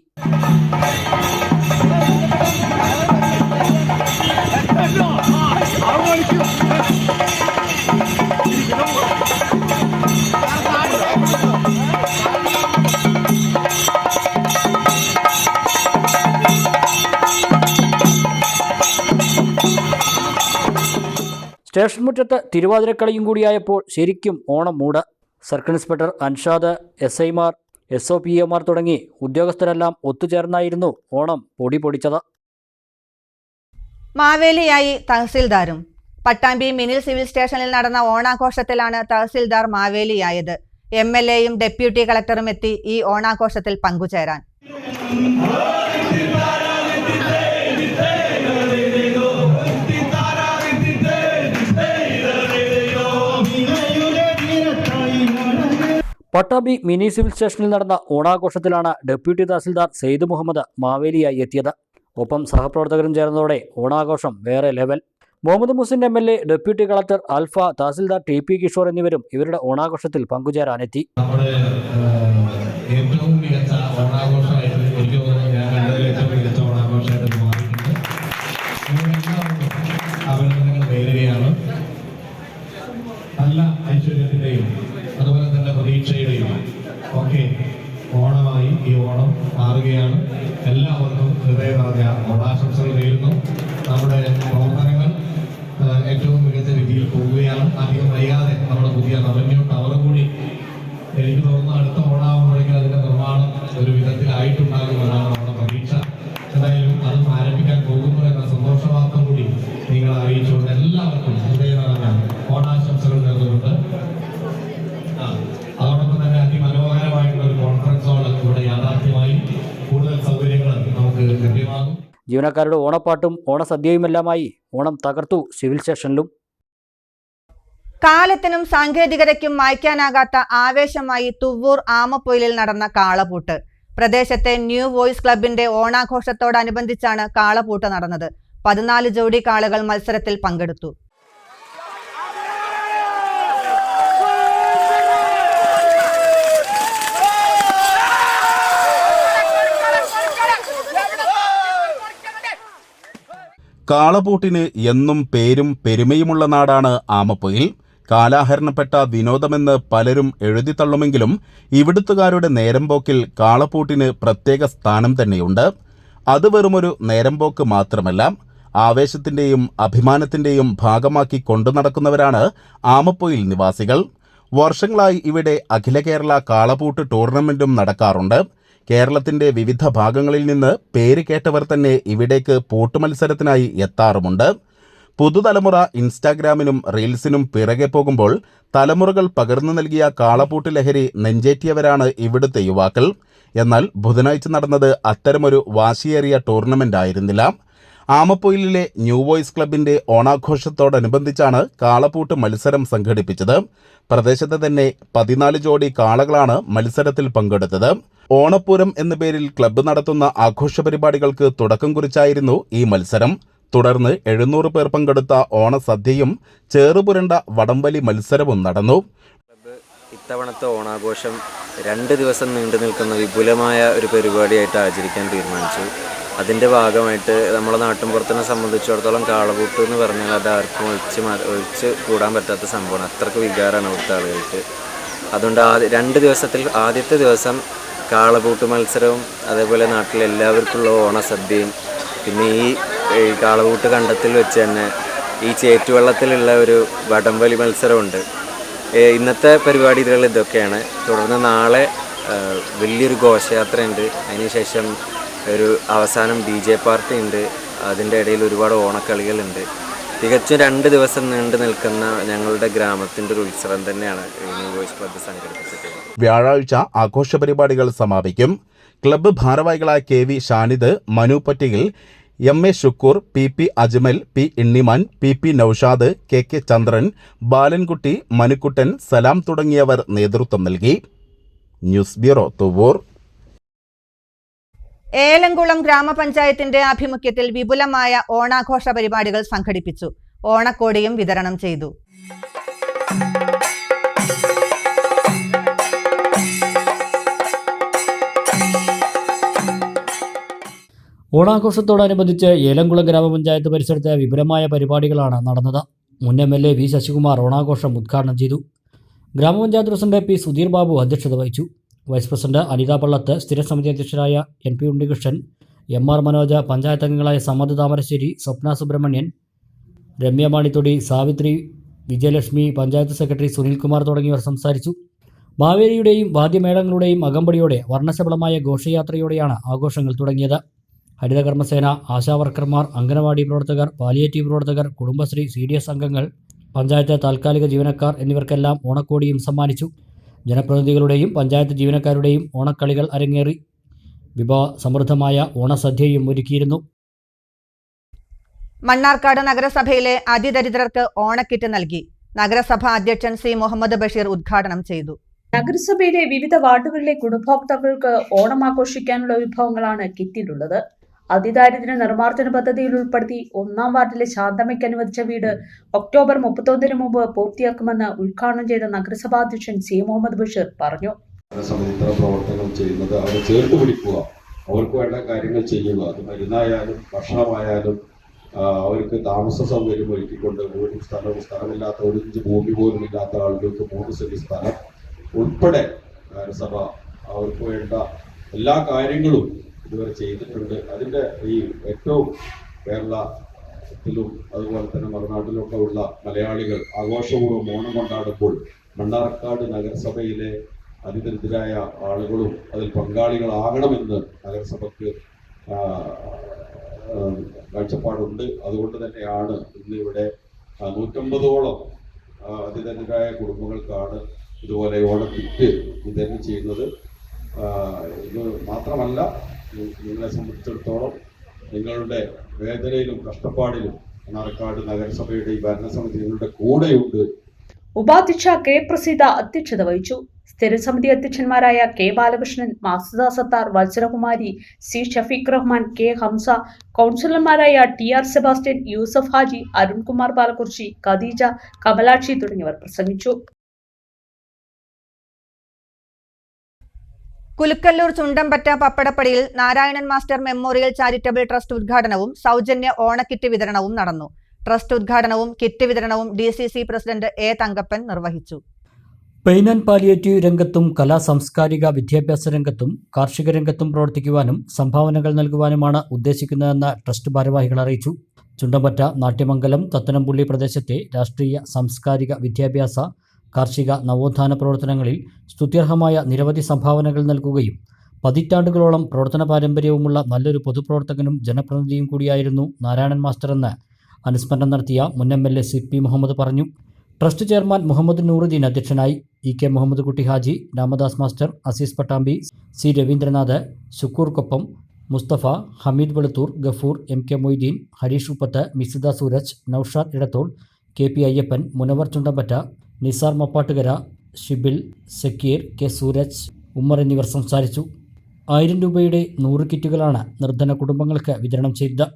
സ്റ്റേഷൻ മുറ്റത്ത് തിരുവാതിരക്കളിയും കൂടിയായപ്പോൾ ശരിക്കും ഓണം മൂട്. സർക്കിൾ ഇൻസ്പെക്ടർ അൻഷാദ്, SI-മാർ, SOPമാർ തുടങ്ങി ഉദ്യോഗസ്ഥരെല്ലാം ഒത്തുചേർന്നായിരുന്നു ഓണം പൊടിപൊടിച്ചത്. മാവേലിയായി തഹസിൽദാരും. പട്ടാമ്പി മിനി സിവിൽ സ്റ്റേഷനിൽ നടന്ന ഓണാഘോഷത്തിലാണ് തഹസിൽദാർ മാവേലിയായത്. MLAയും ഡെപ്യൂട്ടി കളക്ടറും എത്തി ഈ ഓണാഘോഷത്തിൽ പങ്കുചേരാൻ. പട്ടാമ്പി മിനി സിവിൽ സ്റ്റേഷനിൽ നടന്ന ഓണാഘോഷത്തിലാണ് ഡെപ്യൂട്ടി തഹസിൽദാർ സെയ്ദ് മുഹമ്മദ് മാവേലിയായി എത്തിയത്. ഒപ്പം സഹപ്രവർത്തകരും ചേർന്നതോടെ ഓണാഘോഷം വേറെ level. Muhammad Muhsin MLA, deputy collector Alfa, tahsildar TP Kishore എന്നിവരും ഇവരുടെ ഓണാഘോഷത്തിൽ പങ്കുചേരാനെത്തി. ഏറ്റവും മികച്ച ഓണാഘോഷമായിട്ട് എനിക്ക് തോന്നുന്നു ഞാൻ കണ്ടതിൽ ഏറ്റവും മികച്ച ഓണാഘോഷമായിട്ട് മാറിയിട്ടുണ്ട്. അഭിനന്ദനങ്ങൾ നേരുകയാണ്. നല്ല ഐശ്വര്യത്തിൻ്റെയും അതുപോലെ തന്നെ പ്രതീക്ഷയുടെയും ഒക്കെ ഓണമായി ഈ ഓണം മാറുകയാണ്. എല്ലാവർക്കും ഹൃദയം നിറഞ്ഞ ഓണാശംസകൾ നേരുന്നു. നമ്മുടെ പ്രവർത്തനങ്ങൾ ഏറ്റവും മികച്ച രീതിയിൽ പോവുകയാണ്. അധികം വൈകാതെ നമ്മുടെ പുതിയ റവന്യൂ ടവർ കൂടി എനിക്ക് തോന്നുന്നു അടുത്ത ഓണാകുമ്പോഴേക്കും അതിന്റെ നിർമ്മാണം ഒരു വിധത്തിലായിട്ടുണ്ടാകുമെന്നാണ് നമ്മുടെ പ്രതീക്ഷ. എന്തായാലും അതും ആരംഭിക്കാൻ പോകുന്നു എന്ന സന്തോഷ വാർത്ത കൂടി നിങ്ങളെ അറിയിച്ചുകൊണ്ട് എല്ലാവർക്കും ഹൃദയം നിറഞ്ഞ ഓണാശംസകൾ നേർന്നുകൊണ്ട് അതോടൊപ്പം തന്നെ അതിമനോഹരമായിട്ടുള്ള ഒരു കോൺഫറൻസ് ഹാൾ ഇവിടെ യാഥാർത്ഥ്യമായി കൂടുതൽ സൗകര്യങ്ങൾ നമുക്ക് ലഭ്യമാകും. ജീവനക്കാരുടെ ഓണപ്പാട്ടും ഓണസദ്യയുമെല്ലാമായി ഓണം തകർത്തു സിവിൽ സ്റ്റേഷനിലും. കാലത്തിനും സാങ്കേതികതയ്ക്കും മായ്ക്കാനാകാത്ത ആവേശമായി തുവ്വൂർ ആമപ്പൊയിലിൽ നടന്ന കാളപൂട്ട്. പ്രദേശത്തെ ന്യൂ വോയ്സ് ക്ലബിന്റെ ഓണാഘോഷത്തോടനുബന്ധിച്ചാണ് കാളപൂട്ട് നടന്നത്. 14 ജോഡി കാളകൾ മത്സരത്തിൽ പങ്കെടുത്തു. കാളപൂട്ടിന് എന്നും പേരും പെരുമയുമുള്ള നാടാണ് ആമപ്പൊയിൽ. കാലാഹരണപ്പെട്ട വിനോദമെന്ന് പലരും എഴുതിത്തള്ളുമെങ്കിലും ഇവിടുത്തുകാരുടെ നേരമ്പോക്കിൽ കാളപൂട്ടിന് പ്രത്യേക സ്ഥാനം തന്നെയുണ്ട്. അത് വെറുമൊരു നേരമ്പോക്ക് മാത്രമല്ല, ആവേശത്തിൻ്റെയും അഭിമാനത്തിൻ്റെയും ഭാഗമാക്കി കൊണ്ടു നടക്കുന്നവരാണ് ആമപ്പൊയിൽ നിവാസികൾ. വർഷങ്ങളായി ഇവിടെ അഖില കേരള കാളപൂട്ട് ടൂർണമെൻറ്റും നടക്കാറുണ്ട്. കേരളത്തിൻ്റെ വിവിധ ഭാഗങ്ങളിൽ നിന്ന് പേര് കേട്ടവർ തന്നെ ഇവിടേക്ക് പൂട്ടുമത്സരത്തിനായി എത്താറുമുണ്ട്. പുതുതലമുറ ഇൻസ്റ്റാഗ്രാമിനും റീൽസിനും പിറകെ പോകുമ്പോൾ തലമുറകൾ പകർന്നു നൽകിയ കാളപൂട്ട് ലഹരി നെഞ്ചേറ്റിയവരാണ് ഇവിടുത്തെ യുവാക്കൾ. എന്നാൽ ബുധനാഴ്ച നടന്നത് അത്തരമൊരു വാശിയേറിയ ടൂർണമെൻ്റ് ആയിരുന്നില്ല. ആമപ്പൊയിലിലെ ന്യൂ വോയ്സ് ക്ലബിൻ്റെ ഓണാഘോഷത്തോടനുബന്ധിച്ചാണ് കാളപൂട്ട് മത്സരം സംഘടിപ്പിച്ചത്. പ്രദേശത്തെ തന്നെ 14 ജോഡി കാളകളാണ് മത്സരത്തിൽ പങ്കെടുത്തത്. ഓണപ്പൂരം എന്ന പേരിൽ ക്ലബ്ബ് നടത്തുന്ന ആഘോഷ പരിപാടികൾക്ക് തുടക്കം കുറിച്ചായിരുന്നു ഈ മത്സരം. തുടർന്ന് 700 പേർ പങ്കെടുത്ത ഓണസദ്യയും ചേറുപുരണ്ട വടംവലി മത്സരവും നടന്നു. ഇത്തവണത്തെ ഓണാഘോഷം 2 ദിവസം നീണ്ടു നിൽക്കുന്ന വിപുലമായ ഒരു പരിപാടിയായിട്ട് ആചരിക്കാൻ തീരുമാനിച്ചു. അതിൻ്റെ ഭാഗമായിട്ട് നമ്മുടെ നാട്ടിൻപുറത്തിനെ സംബന്ധിച്ചിടത്തോളം കാളപൂട്ട് എന്ന് പറഞ്ഞാൽ അത് ആർക്കും ഒഴിച്ച് കൂടാൻ പറ്റാത്ത സംഭവമാണ്. അത്രയ്ക്ക് വികാരമാണ് ഇവിടുത്തെ ആളുകൾക്ക്. അതുകൊണ്ട് 2 ദിവസത്തിൽ ആദ്യത്തെ ദിവസം കാളപൂട്ട് മത്സരവും അതേപോലെ നാട്ടിലെല്ലാവർക്കുള്ള ഓണസദ്യയും പിന്നെ ഈ കാളപൂട്ട് കണ്ടത്തിൽ വെച്ച് തന്നെ ഈ ചേറ്റുവള്ളത്തിലുള്ള ഒരു വടംവലി മത്സരമുണ്ട്. ഇന്നത്തെ പരിപാടികൾ ഇതൊക്കെയാണ്. തുടർന്ന് നാളെ വലിയൊരു ഘോഷയാത്രയുണ്ട്. അതിനുശേഷം ഒരു അവസാനം DJ പാർട്ടി ഉണ്ട്. അതിൻ്റെ ഇടയിൽ ഒരുപാട് ഓണക്കളികളുണ്ട്. തികച്ചും 2 ദിവസം നീണ്ടു നിൽക്കുന്ന ഞങ്ങളുടെ ഗ്രാമത്തിൻ്റെ ഒരു ഉത്സവം തന്നെയാണ് ന്യൂ വോയിസ് ക്ലബ്ബ് സംഘടിപ്പിച്ചിട്ടുള്ളത്. വ്യാഴാഴ്ച ആഘോഷ പരിപാടികൾ സമാപിക്കും. ക്ലബ്ബ് ഭാരവാഹികളായ KV Shanid, Manu പറ്റിയിൽ, MA Shukkur, PP Ajmal, P ഇണ്ണിമാൻ, PP Naushad, KK ചന്ദ്രൻ, ബാലൻകുട്ടി, മനുക്കുട്ടൻ, സലാം തുടങ്ങിയവർ നേതൃത്വം നൽകി. News bureau, Thuvur. ഏലംകുളം ഗ്രാമപഞ്ചായത്തിന്റെ ആഭിമുഖ്യത്തിൽ വിപുലമായ ഓണാഘോഷ പരിപാടികൾ സംഘടിപ്പിച്ചു. ഓണക്കോടിയും വിതരണം ചെയ്തു. ഓണാഘോഷത്തോടനുബന്ധിച്ച് ഏലംകുളം ഗ്രാമപഞ്ചായത്ത് പരിസരത്ത് വിപുലമായ പരിപാടികളാണ് നടന്നത്. മുൻ MLA V ശശികുമാർ ഓണാഘോഷം ഉദ്ഘാടനം ചെയ്തു. ഗ്രാമപഞ്ചായത്ത് പ്രസിഡന്റ് P സുധീർ ബാബു അധ്യക്ഷത വഹിച്ചു. വൈസ് പ്രസിഡന്റ് അനിത പള്ളത്ത്, സ്ഥിരസമിതി അധ്യക്ഷരായ NP ഉണ്ണികൃഷ്ണൻ, MR മനോജ്, പഞ്ചായത്ത് അംഗങ്ങളായ സമദ് താമരശ്ശേരി, സ്വപ്ന സുബ്രഹ്മണ്യൻ, രമ്യ മാണിത്തൊടി, സാവിത്രി, വിജയലക്ഷ്മി, പഞ്ചായത്ത് സെക്രട്ടറി സുനിൽകുമാർ തുടങ്ങിയവർ സംസാരിച്ചു. മാവേലിയുടെയും വാദ്യമേളങ്ങളുടെയും അകമ്പടിയോടെ വർണ്ണശബളമായ ഘോഷയാത്രയോടെയാണ് ആഘോഷങ്ങൾ തുടങ്ങിയത്. ഹരിതകർമ്മസേന, ആശാവർക്കർമാർ, അംഗനവാടി പ്രവർത്തകർ, പാലിയേറ്റീവ് പ്രവർത്തകർ, കുടുംബശ്രീ, CDS അംഗങ്ങൾ, പഞ്ചായത്ത് താൽക്കാലിക ജീവനക്കാർ എന്നിവർക്കെല്ലാം ഓണക്കോടിയും സമ്മാനിച്ചു. ജനപ്രതിനിധികളുടെയും പഞ്ചായത്ത് ജീവനക്കാരുടെയും ഓണക്കളികൾ അരങ്ങേറി. വിഭവ സമൃദ്ധമായ ഓണസദ്യയും ഒരുക്കിയിരുന്നു. മണ്ണാർക്കാട് നഗരസഭയിലെ അതിദരിദ്രർക്ക് ഓണക്കിറ്റ് നൽകി. നഗരസഭാ അധ്യക്ഷൻ C മുഹമ്മദ് ബഷീർ ഉദ്ഘാടനം ചെയ്തു. നഗരസഭയിലെ വിവിധ വാർഡുകളിലെ ഗുണഭോക്താക്കൾക്ക് ഓണം ആഘോഷിക്കാനുള്ള വിഭവങ്ങളാണ് കിറ്റിലുള്ളത്. അതിദാരിദ്ര്യ നിർമ്മാർജ്ജന പദ്ധതിയിൽ ഉൾപ്പെടുത്തി 1-ാം വാർഡിലെ ശാന്തമ്മയ്ക്ക് അനുവദിച്ച വീട് ഒക്ടോബർ 31 മുമ്പ് പൂർത്തിയാക്കുമെന്ന് ഉദ്ഘാടനം ചെയ്ത നഗരസഭാ അധ്യക്ഷൻ C മുഹമ്മദ് ബഷീർ പറഞ്ഞു. ഇത്തരം പ്രവർത്തനങ്ങൾ ചെയ്യുന്നത് അവരെ ചേർത്ത് പിടിക്കുക, അവർക്ക് വേണ്ട കാര്യങ്ങൾ ചെയ്യുക. അത് മരുന്നായാലും ഭക്ഷണമായാലും അവർക്ക് താമസ സൗകര്യം ഒരുക്കിക്കൊണ്ട് വീടും സ്ഥലമില്ലാത്ത 1 ഇഞ്ച് ഭൂമി പോലും ഇല്ലാത്ത ആളുകൾക്ക് 3 സെന്റ് സ്ഥലം ഉൾപ്പെടെ നഗരസഭ അവർക്ക് വേണ്ട എല്ലാ കാര്യങ്ങളും ഇതുവരെ ചെയ്തിട്ടുണ്ട്. അതിൻ്റെ ഈ ഏറ്റവും കേരളത്തിലും അതുപോലെ തന്നെ മറുനാട്ടിലൊക്കെ ഉള്ള മലയാളികൾ ആഘോഷപൂർവ്വം ഓണം കൊണ്ടാടുമ്പോൾ മണ്ണാർക്കാട് നഗരസഭയിലെ അതിദരിദ്രരായ ആളുകളും അതിൽ പങ്കാളികളാകണമെന്ന് നഗരസഭയ്ക്ക് കാഴ്ചപ്പാടുണ്ട്. അതുകൊണ്ട് തന്നെയാണ് ഇന്ന് ഇവിടെ 150ഓളം അതിദരിദ്രരായ കുടുംബങ്ങൾക്കാണ് ഇതുപോലെ ഓണക്കിറ്റ് വിതരണം ചെയ്യുന്നത്. ഇത് മാത്രമല്ല, നിങ്ങളെ സംബന്ധിച്ചിടത്തോളം നിങ്ങളുടെ വേദനയിലും കഷ്ടപ്പാടിലും മണ്ണാർക്കാട് നഗരസഭയുടെ ഈ ഭരണസമിതി നിങ്ങളുടെ കൂടെയുണ്ട്. ഉപാധ്യക്ഷ K പ്രസീത അധ്യക്ഷത വഹിച്ചു. സ്ഥിരസമിതി അധ്യക്ഷന്മാരായ K Balakrishnan, മാസുദ Sattar, Vatsarakumari, C Shafeeq Rahman, K Hamsa, കൗൺസിലർമാരായ TR സെബാസ്റ്റ്യൻ, യൂസഫ് ഹാജി, അരുൺകുമാർ ബാലകുറിശി, ഖദീജ, കമലാക്ഷി തുടങ്ങിയവർ പ്രസംഗിച്ചു. കുലുക്കല്ലൂർ ചുണ്ടമ്പറ്റ പപ്പടപ്പടിയിൽ Narayanan master memorial charitable trust ഉദ്ഘാടനവും സൗജന്യ ഓണക്കിറ്റ് വിതരണവും നടന്നു. ട്രസ്റ്റ് ഉദ്ഘാടനവും കിറ്റ് വിതരണവും DCC പ്രസിഡന്റ് A തങ്കപ്പൻ നിർവഹിച്ചു. പെയിൻ ആൻഡ് പാലിയേറ്റീവ് രംഗത്തും സാംസ്കാരിക വിദ്യാഭ്യാസ രംഗത്തും കാർഷിക രംഗത്തും പ്രവർത്തിക്കുവാനും സംഭാവനകൾ നൽകുവാനുമാണ് ഉദ്ദേശിക്കുന്നതെന്ന് ട്രസ്റ്റ് ഭാരവാഹികൾ അറിയിച്ചു. ചുണ്ടമ്പറ്റ, നാട്യമംഗലം, തത്തനംപുള്ളി പ്രദേശത്തെ രാഷ്ട്രീയ, സാംസ്കാരിക, വിദ്യാഭ്യാസ, കാർഷിക നവോത്ഥാന പ്രവർത്തനങ്ങളിൽ സ്തുത്യർഹമായ നിരവധി സംഭാവനകൾ നൽകുകയും പതിറ്റാണ്ടുകളോളം പ്രവർത്തന പാരമ്പര്യവുമുള്ള നല്ലൊരു പൊതുപ്രവർത്തകനും ജനപ്രതിനിധിയും കൂടിയായിരുന്നു നാരായണൻ മാസ്റ്റർ എന്ന് അനുസ്മരണം നടത്തിയ മുൻ MLA CP മുഹമ്മദ് പറഞ്ഞു. ട്രസ്റ്റ് ചെയർമാൻ മുഹമ്മദ് നൂറുദ്ദീൻ അധ്യക്ഷനായി. EK Muhammad Kutty Haji, Ramadas master, Azeez Pattambi, C Raveendranath, Shukoor Koppam, Musthafa, Hameed Veluthur, Gafoor, MK Moideen, Harish Uppath, Misida Sooraj, Noushad Edathol, KP Ayyappan, Munavar Chundampatta, Nisar Mappattukara, Shibil, Zakir, K Sooraj, Ummer എന്നിവർ സംസാരിച്ചു. 1000 രൂപയുടെ 100 കിറ്റുകളാണ് നിർധന കുടുംബങ്ങൾക്ക് വിതരണം ചെയ്തത്.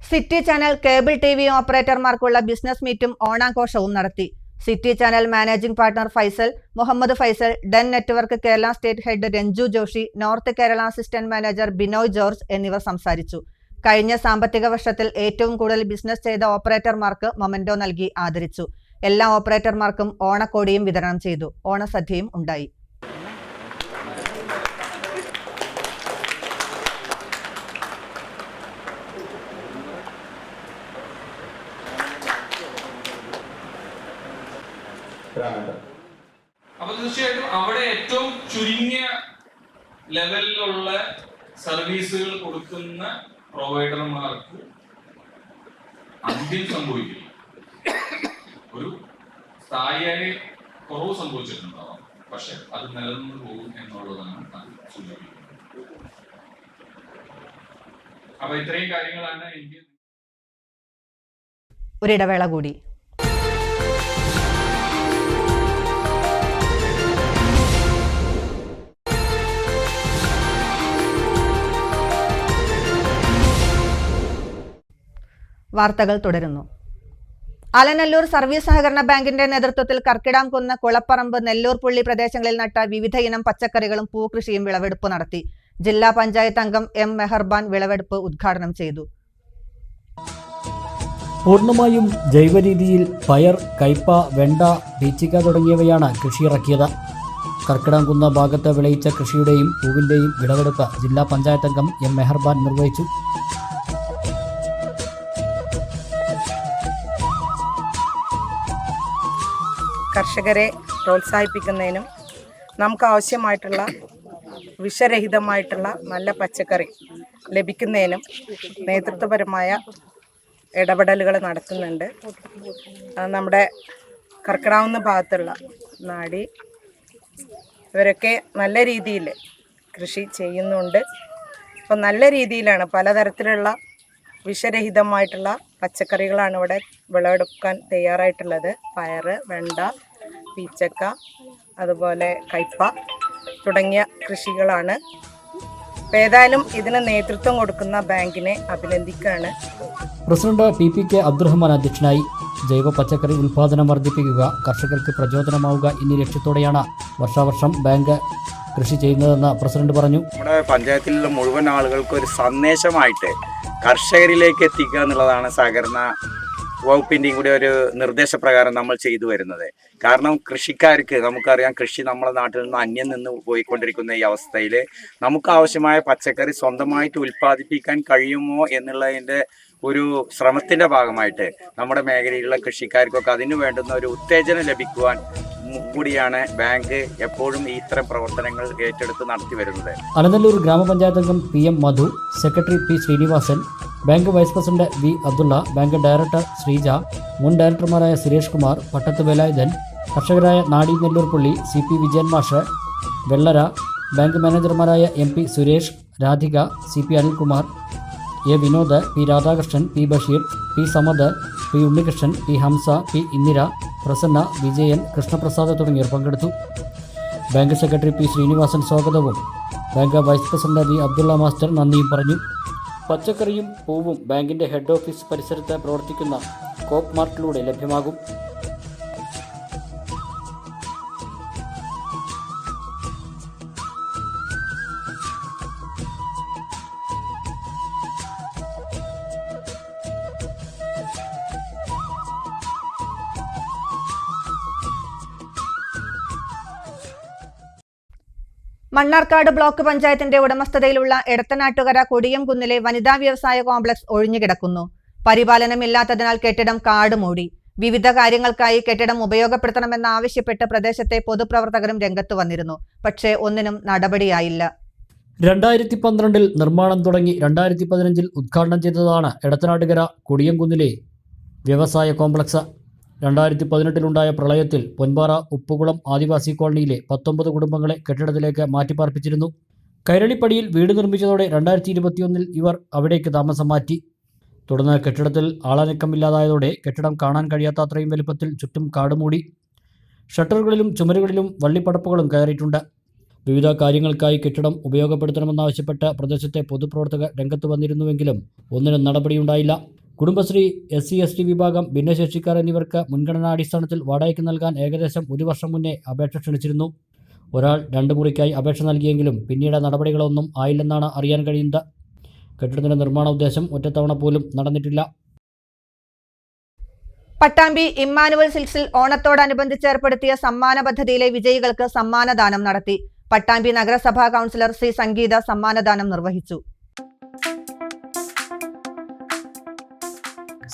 സിറ്റി ചാനൽ കേബിൾ TV ഓപ്പറേറ്റർമാർക്കുള്ള ബിസിനസ് മീറ്റും ഓണാഘോഷവും നടത്തി. City channel managing partner Faisal, Muhammad Faisal, Den network Kerala state head Ranju Joshi, north Kerala assistant manager Binoy George എന്നിവർ സംസാരിച്ചു. കഴിഞ്ഞ സാമ്പത്തിക വർഷത്തിൽ ഏറ്റവും കൂടുതൽ ബിസിനസ് ചെയ്ത ഓപ്പറേറ്റർമാർക്ക് മൊമെന്റോ നൽകി ആദരിച്ചു. എല്ലാ ഓപ്പറേറ്റർമാർക്കും ഓണക്കോടിയും വിതരണം ചെയ്തു. ഓണസദ്യയും ഉണ്ടായി. അപ്പൊ തീർച്ചയായിട്ടും അവിടെ ഏറ്റവും ചുരുങ്ങിയ ലെവലിലുള്ള സർവീസുകൾ കൊടുക്കുന്ന പ്രൊവൈഡർമാർക്ക് അന്ത്യം സംഭവിക്കില്ല. ഒരു സ്ഥായിയായ കുറവ് സംഭവിച്ചിട്ടുണ്ടാവാം, പക്ഷെ അത് നിലനിന്ന് പോകും എന്നുള്ളതാണ് അത് സൂചിപ്പിക്കുന്നത്. അപ്പൊ ഇത്രയും കാര്യങ്ങളാണ് എനിക്ക്. ഒരിടവേള കൂടി. വാർത്തകൾ തുടരുന്നു. അലനല്ലൂർ സർവീസ് സഹകരണ ബാങ്കിന്റെ നേതൃത്വത്തിൽ കർക്കിടാംകുന്ന്, കുളപ്പറമ്പ്, നെല്ലൂർ പുള്ളി പ്രദേശങ്ങളിൽ നട്ട വിവിധ ഇനം പച്ചക്കറികളും പൂക്കൃഷിയും വിളവെടുപ്പ് നടത്തി. ജില്ലാ പഞ്ചായത്ത് അംഗം എം മെഹർബാൻ വിളവെടുപ്പ് ഉദ്ഘാടനം ചെയ്തു. പൂർണ്ണമായും ജൈവരീതിയിൽ പയർ, കയ്പ, വെണ്ട, പീച്ചിക്ക തുടങ്ങിയവയാണ് കൃഷിയിറക്കിയത്. കർക്കിടാംകുന്ന് ഭാഗത്ത് വിളയിച്ച കൃഷിയുടെയും പൂവിന്റെയും വിളവെടുപ്പ് ജില്ലാ പഞ്ചായത്ത് അംഗം എം മെഹർബാൻ നിർവഹിച്ചു. കർഷകരെ പ്രോത്സാഹിപ്പിക്കുന്നതിനും നമുക്ക് ആവശ്യമായിട്ടുള്ള വിഷരഹിതമായിട്ടുള്ള നല്ല പച്ചക്കറി ലഭിക്കുന്നതിനും നേതൃത്വപരമായ ഇടപെടലുകൾ നടത്തുന്നുണ്ട്. നമ്മുടെ കർക്കിടാവുന്ന ഭാഗത്തുള്ള നാടി ഇവരൊക്കെ നല്ല രീതിയിൽ കൃഷി ചെയ്യുന്നുണ്ട്. അപ്പോൾ നല്ല രീതിയിലാണ് പലതരത്തിലുള്ള വിഷരഹിതമായിട്ടുള്ള പച്ചക്കറികളാണ് ഇവിടെ വിളവെടുക്കാൻ തയ്യാറായിട്ടുള്ളത്. പയർ, വെണ്ട, പീച്ചക്ക, അതുപോലെ കയ്പ തുടങ്ങിയ കൃഷികളാണ്. അപ്പോൾ ഏതായാലും ഇതിന് നേതൃത്വം കൊടുക്കുന്ന ബാങ്കിനെ അഭിനന്ദിക്കുകയാണ്. പ്രസിഡന്റ് PPK അബ്ദുറഹ്മാൻ അധ്യക്ഷനായി. ജൈവ പച്ചക്കറി ഉൽപ്പാദനം വർദ്ധിപ്പിക്കുക, കർഷകർക്ക് പ്രചോദനമാവുക എന്നീ ലക്ഷ്യത്തോടെയാണ് വർഷാവർഷം ബാങ്ക് കൃഷി ചെയ്യുന്നതെന്ന് പ്രസിഡന്റ് പറഞ്ഞു. നമ്മുടെ പഞ്ചായത്തിലുള്ള മുഴുവൻ ആളുകൾക്ക് ഒരു സന്ദേശമായിട്ട് കർഷകരിലേക്ക് എത്തിക്കുക എന്നുള്ളതാണ് സഹകരണ വകുപ്പിൻ്റെയും കൂടി ഒരു നിർദ്ദേശപ്രകാരം നമ്മൾ ചെയ്തു വരുന്നത്. കാരണം കൃഷിക്കാർക്ക് നമുക്കറിയാം, കൃഷി നമ്മളെ നാട്ടിൽ നിന്ന് അന്യം നിന്ന് പോയിക്കൊണ്ടിരിക്കുന്ന ഈ അവസ്ഥയിൽ നമുക്ക് ആവശ്യമായ പച്ചക്കറി സ്വന്തമായിട്ട് ഉൽപ്പാദിപ്പിക്കാൻ കഴിയുമോ എന്നുള്ളതിൻ്റെ ഒരു ശ്രമത്തിൻ്റെ ഭാഗമായിട്ട് നമ്മുടെ മേഖലയിലുള്ള കൃഷിക്കാർക്കൊക്കെ അതിന് വേണ്ടുന്ന ഒരു ഉത്തേജനം ലഭിക്കുവാൻ കൂടിയാണ് ബാങ്ക് എപ്പോഴും ഇത്തരം പ്രവർത്തനങ്ങൾ ഏറ്റെടുത്ത് നടത്തി വരുന്നത്. അലനല്ലൂർ ഗ്രാമപഞ്ചായത്ത് അംഗം PM Madhu, secretary P Sreenivasan, bank vice president V Abdulla, bank director Sreeja, മുൻ ഡയറക്ടർമാരായ സുരേഷ് കുമാർ, പട്ടത്ത് വേലായുധൻ, കർഷകരായ നാടി നെല്ലൂർ പുള്ളി, CP വിജയൻ മാഷ്, വെള്ളര, ബാങ്ക് മാനേജർമാരായ MP Suresh, Radhika, CP Anilkumar, A Vinod, P Radhakrishnan, P Basheer, P Samad, P Unnikrishnan, P Hamsa, P Indira, Prasanna, Vijayan, Krishnaprasad തുടങ്ങിയവർ പങ്കെടുത്തു. ബാങ്ക് സെക്രട്ടറി P ശ്രീനിവാസൻ സ്വാഗതവും bank vice president V Abdulla master നന്ദിയും പറഞ്ഞു. പച്ചക്കറിയും പൂവും ബാങ്കിന്റെ ഹെഡ് ഓഫീസ് പരിസരത്ത് പ്രവർത്തിക്കുന്ന കോപ്പ് മാർട്ടിലൂടെ ലഭ്യമാകും. മണ്ണാർക്കാട് ബ്ലോക്ക് പഞ്ചായത്തിന്റെ ഉടമസ്ഥതയിലുള്ള എടത്തനാട്ടുകര കൊടിയംകുന്നിലെ വനിതാ വ്യവസായ കോംപ്ലക്സ് ഒഴിഞ്ഞുകിടക്കുന്നു. പരിപാലനമില്ലാത്തതിനാൽ കെട്ടിടം കാട് മൂടി. വിവിധ കാര്യങ്ങൾക്കായി കെട്ടിടം ഉപയോഗപ്പെടുത്തണമെന്നാവശ്യപ്പെട്ട് പ്രദേശത്തെ പൊതുപ്രവർത്തകരും രംഗത്തു വന്നിരുന്നു. പക്ഷേ ഒന്നിനും നടപടിയായില്ല. 2012 നിർമ്മാണം തുടങ്ങി 2015 ഉദ്ഘാടനം ചെയ്തതാണ് എടത്തനാട്ടുകര കൊടിയംകുന്നിലെ വ്യവസായ കോംപ്ലക്സ്. 2018 പ്രളയത്തിൽ പൊൻപാറ ഉപ്പുകുളം ആദിവാസി കോളനിയിലെ 19 കുടുംബങ്ങളെ കെട്ടിടത്തിലേക്ക് മാറ്റിപ്പാർപ്പിച്ചിരുന്നു. കൈരളിപ്പടിയിൽ വീട് നിർമ്മിച്ചതോടെ 2021 ഇവർ അവിടേക്ക് താമസം മാറ്റി. തുടർന്ന് കെട്ടിടത്തിൽ ആളനക്കമില്ലാതായതോടെ കെട്ടിടം കാണാൻ കഴിയാത്ത അത്രയും വലുപ്പത്തിൽ ചുറ്റും കാടുമൂടി. ഷട്ടറുകളിലും ചുമരുകളിലും വള്ളിപ്പടപ്പുകളും കയറിയിട്ടുണ്ട്. വിവിധ കാര്യങ്ങൾക്കായി കെട്ടിടം ഉപയോഗപ്പെടുത്തണമെന്നാവശ്യപ്പെട്ട് പ്രദേശത്തെ പൊതുപ്രവർത്തകർ രംഗത്ത് വന്നിരുന്നുവെങ്കിലും ഒന്നിനും നടപടിയുണ്ടായില്ല. കുടുംബശ്രീ, SC/ST വിഭാഗം, ഭിന്നശേഷിക്കാർ എന്നിവർക്ക് മുൻഗണനാടിസ്ഥാനത്തിൽ വാടകയ്ക്ക് നൽകാൻ ഏകദേശം 1 വർഷം മുന്നേ അപേക്ഷ ക്ഷണിച്ചിരുന്നു. ഒരാൾ 2 മുറിക്കായി അപേക്ഷ നൽകിയെങ്കിലും പിന്നീട് നടപടികളൊന്നും ആയില്ലെന്നാണ് അറിയാൻ കഴിയുന്നത്. കെട്ടിടത്തിന്റെ നിർമ്മാണ ഉദ്ദേശം ഒറ്റത്തവണ പോലും നടന്നിട്ടില്ല. പട്ടാമ്പി ഇമ്മാനുവൽ സിൽക്സിൽ ഓണത്തോടനുബന്ധിച്ച് ഏർപ്പെടുത്തിയ സമ്മാന പദ്ധതിയിലെ വിജയികൾക്ക് സമ്മാനദാനം നടത്തി. പട്ടാമ്പി നഗരസഭാ കൗൺസിലർ C സംഗീത സമ്മാനദാനം നിർവഹിച്ചു.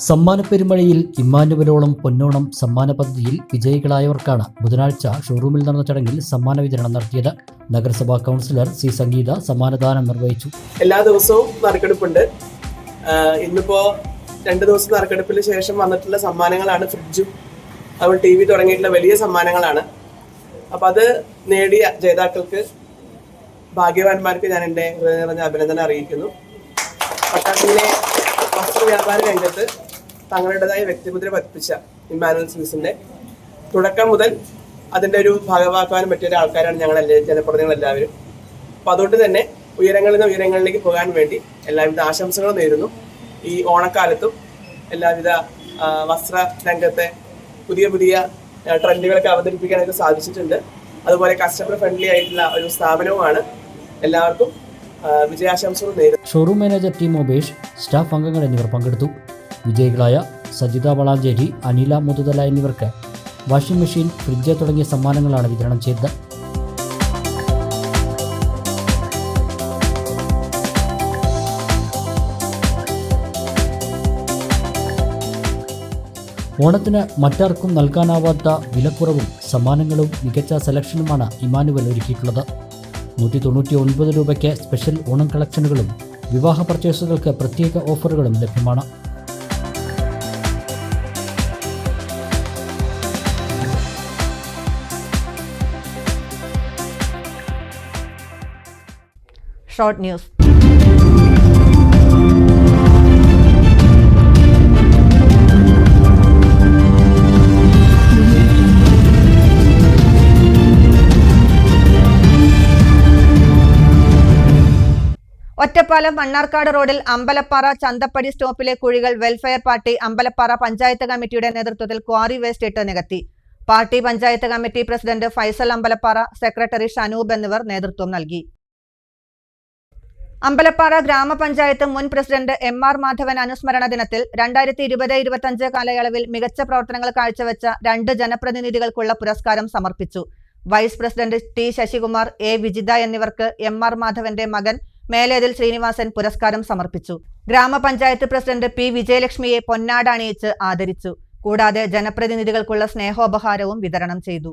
സമ്മാന പെരുമഴയിൽ ഇമ്മാനുവലോളം പൊന്നോണം സമ്മാന പദ്ധതിയിൽ വിജയികളായവർക്കാണ് ബുധനാഴ്ച ഷോറൂമിൽ നടന്ന ചടങ്ങിൽ സമ്മാന വിതരണം നടത്തിയത്. നഗരസഭാ കൗൺസിലർ സി സംഗീത സമ്മാനദാനം നിർവഹിച്ചു. എല്ലാ ദിവസവും നറുക്കെടുപ്പുണ്ട്. ഇന്നിപ്പോ 2 ദിവസം നറുക്കെടുപ്പിന് ശേഷം വന്നിട്ടുള്ള സമ്മാനങ്ങളാണ് ഫ്രിഡ്ജും അതുപോലെ TV തുടങ്ങിയിട്ടുള്ള വലിയ സമ്മാനങ്ങളാണ്. അപ്പം അത് നേടിയ ജേതാക്കൾക്ക് ഭാഗ്യവാന്മാർക്ക് ഞാൻ എൻ്റെ ഹൃദയം നിറഞ്ഞ അഭിനന്ദനം അറിയിക്കുന്നു. പട്ടാമ്പിയിലെ വസ്ത്രവ്യാപാര രംഗത്ത് തങ്ങളുടേതായ വ്യക്തിമുദ്ര പതിപ്പിച്ച ഇമ്മാനുവൽ സിൽക്സിന്റെ തുടക്കം മുതൽ അതിൻ്റെ ഒരു ഭാഗമാക്കാനും പറ്റിയ ആൾക്കാരാണ് ഞങ്ങളെല്ലാ ജനപ്രതിനിധികളെല്ലാവരും. അപ്പം അതുകൊണ്ട് തന്നെ ഉയരങ്ങളിൽ നിന്ന് ഉയരങ്ങളിലേക്ക് പോകാൻ വേണ്ടി എല്ലാവിധ ആശംസകളും നേരുന്നു. ഈ ഓണക്കാലത്തും എല്ലാവിധ വസ്ത്ര രംഗത്തെ പുതിയ പുതിയ ട്രെൻഡുകളൊക്കെ അവതരിപ്പിക്കാനൊക്കെ സാധിച്ചിട്ടുണ്ട്. അതുപോലെ കസ്റ്റമർ ഫ്രണ്ട്ലി ആയിട്ടുള്ള ഒരു സ്ഥാപനവുമാണ്. എല്ലാവർക്കും വിജയാശംസകൾ നേരുന്നു. ഷോറൂം മാനേജർ ടി മോബേഷ്, സ്റ്റാഫ് അംഗങ്ങൾ എന്നിവർ പങ്കെടുത്തു. വിജയികളായ സജിത വളാഞ്ചേരി, അനില മുതുതല എന്നിവർക്ക് വാഷിംഗ് മെഷീൻ, ഫ്രിഡ്ജ് തുടങ്ങിയ സമ്മാനങ്ങളാണ് വിതരണം ചെയ്തത്. ഓണത്തിന് മറ്റാർക്കും നൽകാനാവാത്ത വിലക്കുറവും സമ്മാനങ്ങളും മികച്ച സെലക്ഷനുമാണ് ഇമ്മാനുവൽ ഒരുക്കിയിട്ടുള്ളത്. 199 രൂപയ്ക്ക് സ്പെഷ്യൽ ഓണം കളക്ഷനുകളും വിവാഹ പർച്ചേസുകൾക്ക് പ്രത്യേക ഓഫറുകളും ലഭ്യമാണ്. Short news. ഒറ്റപ്പാലം മണ്ണാർക്കാട് റോഡിൽ അമ്പലപ്പാറ ചന്തപ്പടി സ്റ്റോപ്പിലെ കുഴികൾ വെൽഫെയർ പാർട്ടി അമ്പലപ്പാറ പഞ്ചായത്ത് കമ്മിറ്റിയുടെ നേതൃത്വത്തിൽ ക്വാറി വേസ്റ്റ് ഇട്ട് നികത്തി. Party panchayat committee president Faisal Ambalappara, secretary Shanoob എന്നിവർ നേതൃത്വം നൽകി. അമ്പലപ്പാറ ഗ്രാമപഞ്ചായത്ത് മുൻ പ്രസിഡന്റ് MR മാധവൻ അനുസ്മരണ ദിനത്തിൽ 2020-25 കാലയളവിൽ മികച്ച പ്രവർത്തനങ്ങൾ കാഴ്ചവെച്ച 2 ജനപ്രതിനിധികൾക്കുള്ള പുരസ്കാരം സമർപ്പിച്ചു. Vice president T Sasikumar, A Vijitha എന്നിവർക്ക് MR മാധവന്റെ മകൻ മേലേതിൽ ശ്രീനിവാസൻ പുരസ്കാരം സമർപ്പിച്ചു. ഗ്രാമപഞ്ചായത്ത് പ്രസിഡന്റ് P വിജയലക്ഷ്മിയെ പൊന്നാട അണിയിച്ച് ആദരിച്ചു. കൂടാതെ ജനപ്രതിനിധികൾക്കുള്ള സ്നേഹോപഹാരവും വിതരണം ചെയ്തു.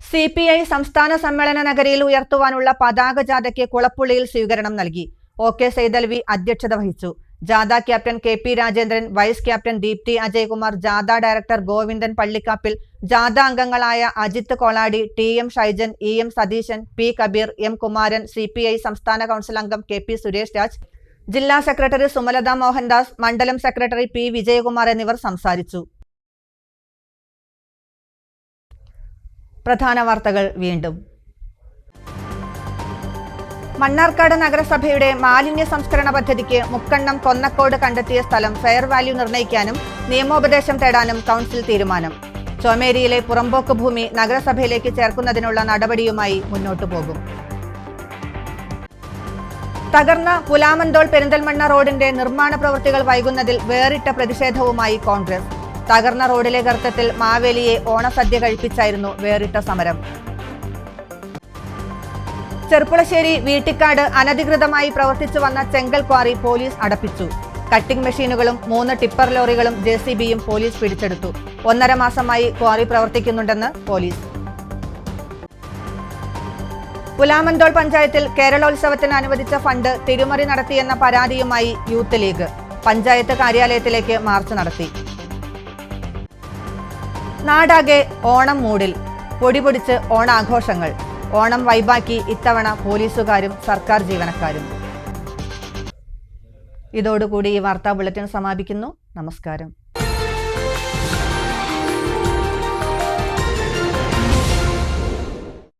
CPI സംസ്ഥാന സമ്മേളന നഗരിയിൽ ഉയർത്തുവാനുള്ള പതാക ജാഥയ്ക്ക് കുളപ്പുള്ളിയിൽ സ്വീകരണം നൽകി. OK സൈതൽവി അധ്യക്ഷത വഹിച്ചു. ജാഥ captain KP Rajendran, vice captain Deepthi Ajaykumar, ജാഥ ഡയറക്ടർ ഗോവിന്ദൻ പള്ളിക്കാപ്പിൽ, ജാഥ അംഗങ്ങളായ Ajith Koladi, TM Shaijan, EM Satheesan, P Kabeer, M Kumaran, CPI സംസ്ഥാന കൗൺസിൽ അംഗം KP സുരേഷ് രാജ്, ജില്ലാ സെക്രട്ടറി സുമലത മോഹൻദാസ്, മണ്ഡലം സെക്രട്ടറി P വിജയകുമാർ എന്നിവർ സംസാരിച്ചു. പ്രധാന വാർത്തകൾ വീണ്ടും. മണ്ണാർക്കാട് നഗരസഭയുടെ മാലിന്യ സംസ്കരണ പദ്ധതിക്ക് മുക്കണ്ണം കൊന്നക്കോട് കണ്ടെത്തിയ സ്ഥലം ഫെയർ വാല്യൂ നിർണ്ണയിക്കാനും നിയമോപദേശം തേടാനും കൗൺസിൽ തീരുമാനം. ചോമേരിയിലെ പുറമ്പോക്ക് ഭൂമി നഗരസഭയിലേക്ക് ചേർക്കുന്നതിനുള്ള നടപടിയുമായി മുന്നോട്ടു പോകും. തകർന്ന പുലാമന്തോൾ പെരിന്തൽമണ്ണ റോഡിന്റെ നിർമ്മാണ പ്രവൃത്തികൾ വൈകുന്നതിൽ വേറിട്ട പ്രതിഷേധവുമായി കോൺഗ്രസ്. തകർന്ന റോഡിലെ ഗർത്തത്തിൽ മാവേലിയെ ഓണസദ്യ കഴിപ്പിച്ചായിരുന്നു വേറിട്ട സമരം. ചെർപ്പുളശ്ശേരി വീട്ടിക്കാട് അനധികൃതമായി പ്രവർത്തിച്ചു വന്ന ചെങ്കൽ ക്വാറി പോലീസ് അടപ്പിച്ചു. കട്ടിംഗ് മെഷീനുകളും 3 ടിപ്പർ ലോറികളും JCBയും പോലീസ് പിടിച്ചെടുത്തു. 1.5 മാസമായി ക്വാറി പ്രവർത്തിക്കുന്നുണ്ടെന്ന് പോലീസ്. പുലാമന്തോൾ പഞ്ചായത്തിൽ കേരളോത്സവത്തിന് അനുവദിച്ച ഫണ്ട് തിരിമറി നടത്തിയെന്ന പരാതിയുമായി യൂത്ത് ലീഗ്. പഞ്ചായത്ത് കാര്യാലയത്തിലേക്ക് മാർച്ച് നടത്തി. നാടാകെ ഓണം മൂഡിൽ, പൊടിപൊടിച്ച് ഓണാഘോഷങ്ങൾ. ഓണം വൈബാക്കി ഇത്തവണ പോലീസുകാരും സർക്കാർ ജീവനക്കാരും. ഇതോടുകൂടി ഈ വാർത്താ ബുള്ളറ്റിൻ സമാപിക്കുന്നു. നമസ്കാരം.